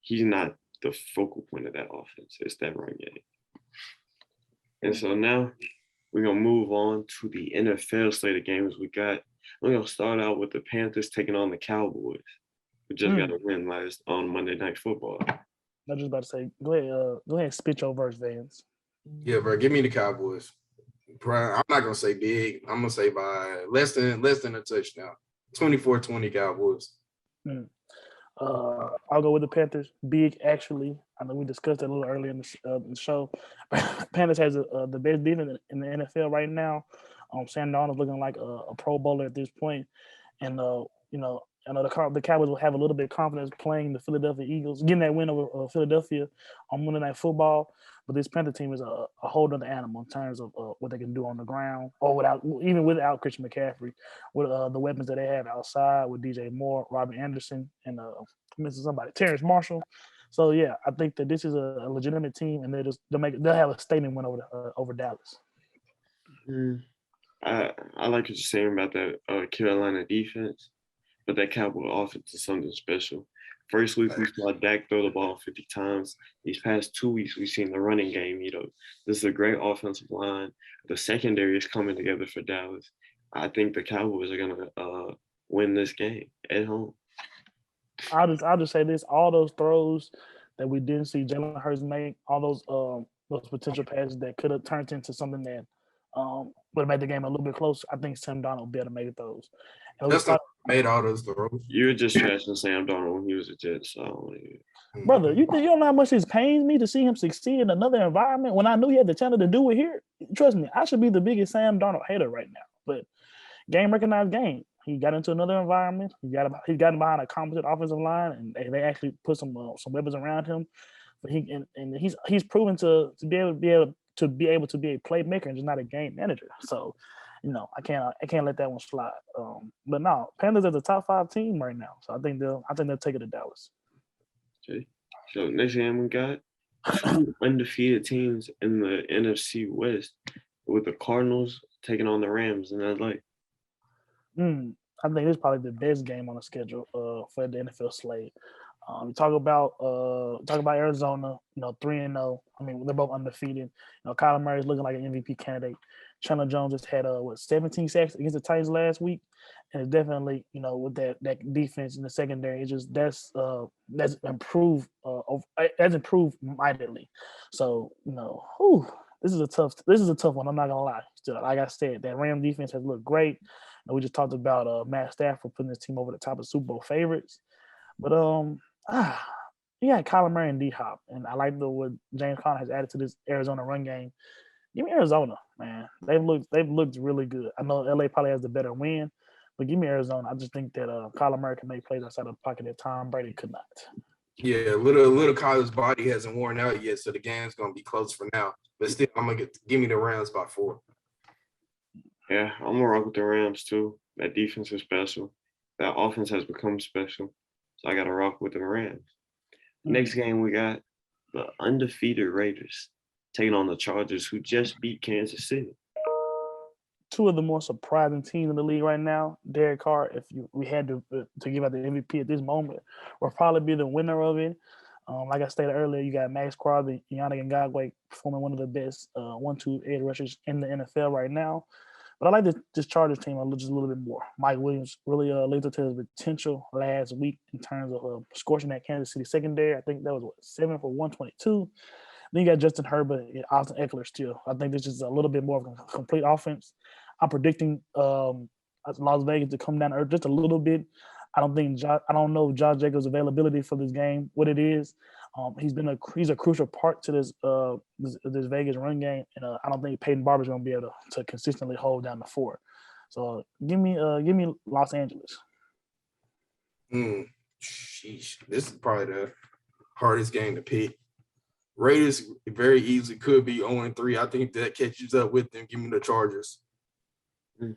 He's not the focal point of that offense. It's that run game. And so now we're going to move on to the NFL slate of games we got. We're going to start out with the Panthers taking on the Cowboys. We just got a win last on Monday Night Football. I was just about to say, go ahead and spit your verse, Vance. Yeah, bro, give me the Cowboys. Bro, I'm not going to say big. I'm going to say by less than a touchdown. 24-20 Cowboys. I'll go with the Panthers. Big, actually. I know we discussed that a little earlier in the show. Panthers has the best defense in the NFL right now. Sam Darnold's looking like a Pro Bowler at this point. And, I know the Cowboys will have a little bit of confidence playing the Philadelphia Eagles, getting that win over Philadelphia on Monday Night Football. But this Panther team is a whole other animal in terms of what they can do on the ground, or without Christian McCaffrey, with the weapons that they have outside with DJ Moore, Robert Anderson, and missing somebody, Terrence Marshall. So yeah, I think that this is a legitimate team, and they'll have a statement win over Dallas. I like what you're saying about that Carolina defense, but that Cowboy offense is something special. First week, we saw Dak throw the ball 50 times. These past 2 weeks, we've seen the running game heat up. This is a great offensive line. The secondary is coming together for Dallas. I think the Cowboys are going to win this game at home. I'll just say this: all those throws that we didn't see Jalen Hurts make, all those potential passes that could have turned into something that would have made the game a little bit closer. I think Sam Darnold will be able to make those. That's not made all those throws. You were just trashing Sam Darnold when he was a Jet, so brother, you don't know how much it pains me to see him succeed in another environment when I knew he had the talent to do it here. Trust me, I should be the biggest Sam Darnold hater right now. But game recognized game. He got into another environment. He got behind a competent offensive line, and they actually put some weapons around him. But he's proven to be able to be a playmaker and just not a game manager. So, I can't let that one slide. But no, Panthers are the top 5 team right now. So I think they'll take it to Dallas. Okay. So next game we got 2 undefeated teams in the NFC West, with the Cardinals taking on the Rams in LA. I think this is probably the best game on the schedule for the NFL slate. We talk about Arizona, 3-0. I mean, they're both undefeated. Kyler Murray is looking like an MVP candidate. Chandler Jones just had 17 sacks against the Titans last week, and it's definitely with that defense in the secondary, that's improved. That's improved mightily. So this is a tough one. I'm not gonna lie. Still, like I said, that Ram defense has looked great. And we just talked about Matt Stafford putting his team over the top of Super Bowl favorites. But you got Kyler Murray and D-Hop, and I like what James Conner has added to this Arizona run game. Give me Arizona, man. They've looked really good. I know LA probably has the better win, but give me Arizona. I just think that Kyler Murray can make plays outside of the pocket that Tom Brady could not. Yeah, little Kyler's body hasn't worn out yet, so the game's gonna be close for now. But still, I'm gonna give me the Rams by 4. Yeah, I'm gonna rock with the Rams too. That defense is special. That offense has become special. So I gotta rock with the Rams. Next game we got the undefeated Raiders taking on the Chargers, who just beat Kansas City. 2 of the more surprising teams in the league right now. Derek Carr, if we had to give out the MVP at this moment, will probably be the winner of it. Like I stated earlier, you got Max Crosby, Yannick Ngakoue performing one of the best 1-2 edge rushers in the NFL right now. But I like this Chargers team just a little bit more. Mike Williams really lived up to his potential last week in terms of scorching that Kansas City secondary. I think that was 7 for 122. Then you got Justin Herbert and Austin Eckler still. I think this is a little bit more of a complete offense. I'm predicting Las Vegas to come down to earth just a little bit. I don't know Josh Jacobs' availability for this game, what it is. He's a crucial part to this Vegas run game, and I don't think Peyton Barber's going to be able to consistently hold down the fort. So give me Los Angeles. Sheesh, this is probably the hardest game to pick. Raiders very easily could be 0-3. I think that catches up with them. Give me the Chargers. And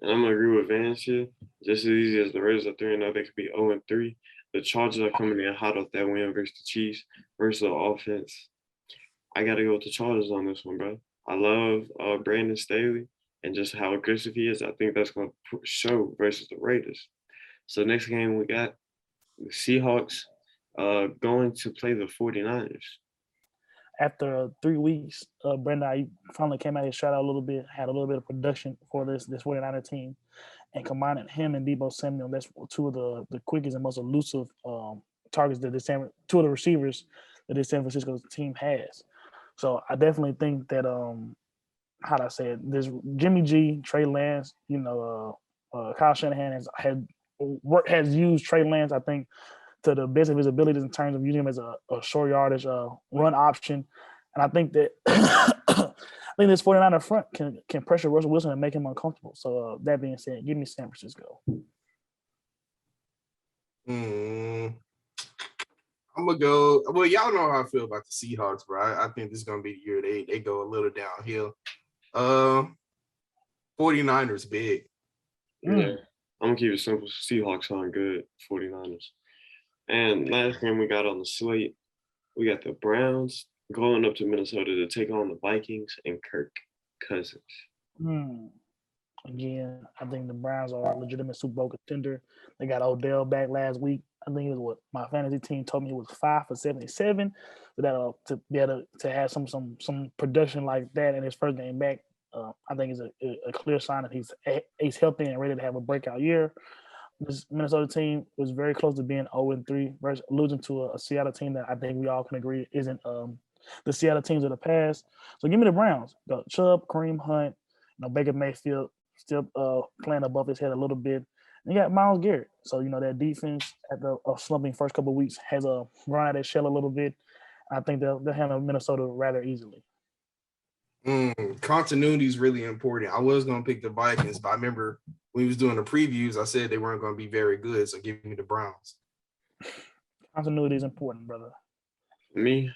I'm gonna agree with Vance here. Just as easy as the Raiders are 3-0, they could be 0-3. The Chargers are coming in hot off that win versus the Chiefs, versus the offense. I gotta go with the Chargers on this one, bro. I love Brandon Staley and just how aggressive he is. I think that's gonna show versus the Raiders. So next game we got the Seahawks going to play the 49ers. After 3 weeks, Brandon I finally came out his shot out a little bit, had a little bit of production for this 49er team, and combining him and Deebo Samuel, that's two of the quickest and most elusive targets that two of the receivers that this San Francisco team has. So I definitely think that how'd I say it? There's Jimmy G, Trey Lance, Kyle Shanahan has used Trey Lance, I think, to the best of his abilities in terms of using him as a short yardage run option. And I think that this 49er front can pressure Russell Wilson and make him uncomfortable. So that being said, give me San Francisco. I'm gonna go. Well, y'all know how I feel about the Seahawks, bro. I think this is gonna be the year they go a little downhill. 49ers big. Yeah, I'm gonna keep it simple. Seahawks aren't good. 49ers. And last game we got on the slate, we got the Browns going up to Minnesota to take on the Vikings and Kirk Cousins. Again, I think the Browns are a legitimate Super Bowl contender. They got Odell back last week. I think it was what my fantasy team told me it was 5 for 77. So that to be able to have some production like that in his first game back, I think is a clear sign that he's healthy and ready to have a breakout year. This Minnesota team was very close to being 0-3 versus losing to a Seattle team that I think we all can agree isn't the Seattle teams of the past. So give me the Browns. The Chubb, Kareem Hunt, Baker Mayfield still playing above his head a little bit. And you got Myles Garrett. So, that defense at the slumping first couple of weeks has run out of shell a little bit. I think they'll handle Minnesota rather easily. Continuity is really important. I was going to pick the Vikings, but I remember when he was doing the previews, I said they weren't going to be very good. So give me the Browns. Continuity is important, brother. For me,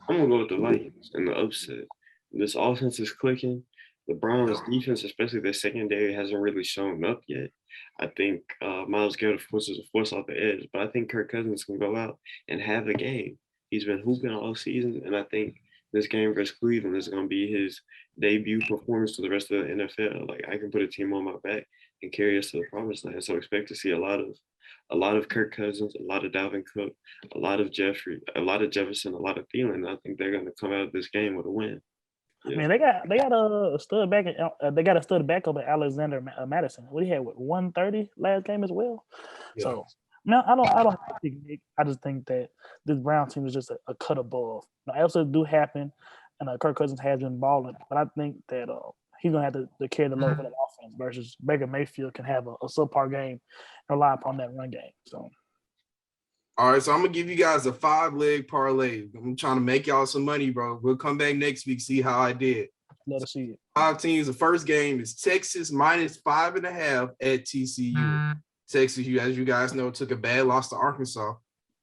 I'm going to go with the Vikings in the upset. This offense is clicking. The Browns' defense, especially their secondary, hasn't really shown up yet. I think Myles Garrett, of course, is a force off the edge, but I think Kirk Cousins can go out and have a game. He's been hooping all season, and I think this game versus Cleveland is going to be his debut performance to the rest of the NFL. Like, I can put a team on my back and carry us to the promised land. So expect to see a lot of Kirk Cousins, a lot of Dalvin Cook, a lot of Jeffrey, a lot of Jefferson, a lot of Thielen. I think they're going to come out of this game with a win. Yeah. Man, they got a stud back. They got a stud backup at Alexander Madison. What he had 130 last game as well. Yeah. So no, I don't think Nick. I just think that this Brown team is just a cut above. Now, also do happen, and Kirk Cousins has been balling, but I think that he's gonna have to carry the load for that offense versus Baker Mayfield can have a subpar game and rely upon that run game. So. All right, so I'm going to give you guys a 5-leg parlay. I'm trying to make y'all some money, bro. We'll come back next week, see how I did. Love to see it. 5 teams. The first game is Texas minus 5.5 at TCU. Texas, as you guys know, took a bad loss to Arkansas,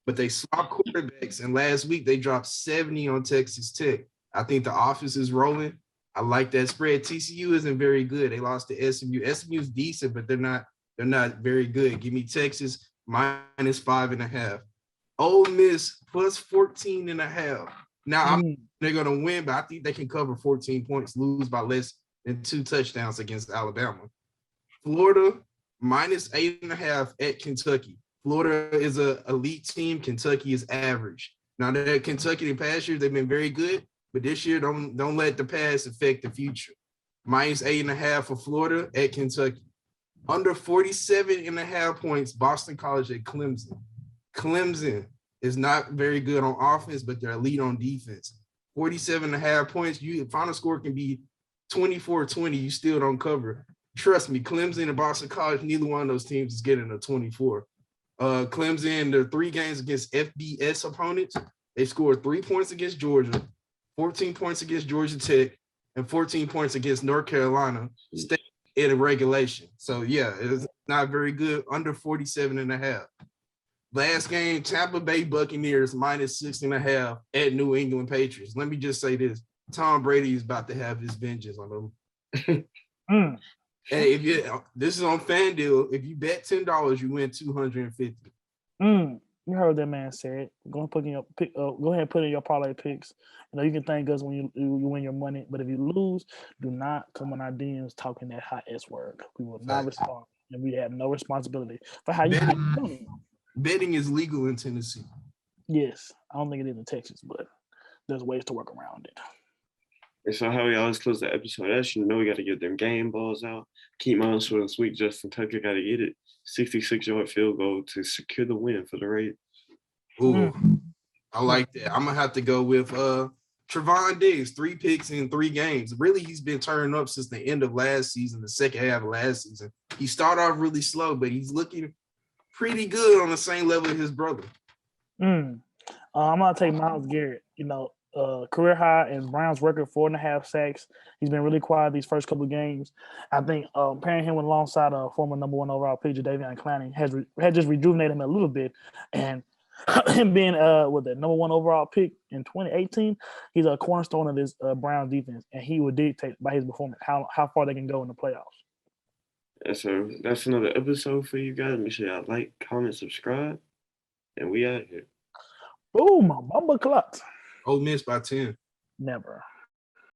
but they swapped quarterbacks, and last week they dropped 70 on Texas Tech. I think the offense is rolling. I like that spread. TCU isn't very good. They lost to SMU. SMU's decent, but they're not very good. Give me Texas minus 5.5. Ole Miss plus 14.5. Now they're gonna win, but I think they can cover 14 points, lose by less than 2 touchdowns against Alabama. Florida minus 8.5 at Kentucky. Florida is an elite team. Kentucky is average. Now that Kentucky in past years they've been very good, but this year don't let the past affect the future. Minus 8.5 for Florida at Kentucky. Under 47.5 points, Boston College at Clemson. Clemson is not very good on offense, but they're elite on defense. 47.5 points, final score can be 24-20, you still don't cover. Trust me, Clemson and Boston College, neither one of those teams is getting a 24. Clemson, their 3 games against FBS opponents, they scored 3 points against Georgia, 14 points against Georgia Tech, and 14 points against North Carolina State in a regulation. So, yeah, it's not very good, under 47.5. Last game, Tampa Bay Buccaneers minus 6.5 at New England Patriots. Let me just say this. Tom Brady is about to have his vengeance on them. Hey, this is on FanDuel. If you bet $10, you win $250. You heard that man said. Go ahead and put in your go ahead and put in your parlay picks. You can thank us when you win your money, but if you lose, do not come on our DMs talking that hot S word. We will not respond, and we have no responsibility for how you spend your money. Betting is legal in Tennessee. Yes, I don't think it is in Texas, but there's ways to work around it. And so how we always close the episode, as you know, we got to get them game balls out. Keep mine short and sweet. Justin Tucker got to get it. 66-yard field goal to secure the win for the Raiders. Ooh, I like that. I'm going to have to go with Trevon Diggs, 3 picks in 3 games. Really, he's been turning up since the end of last season, the second half of last season. He started off really slow, but he's looking pretty good on the same level as his brother. I'm going to take Myles Garrett. Career high in Browns record, 4.5 sacks. He's been really quiet these first couple of games. I think pairing him with alongside former number 1 overall pick, Jadeveon Clowney, had just rejuvenated him a little bit. And him being with the number 1 overall pick in 2018, he's a cornerstone of this Browns defense, and he would dictate by his performance how far they can go in the playoffs. And so that's another episode for you guys. Make sure y'all like, comment, subscribe, and we out here. Boom, Bumba Clot. Ole Miss by 10. Never.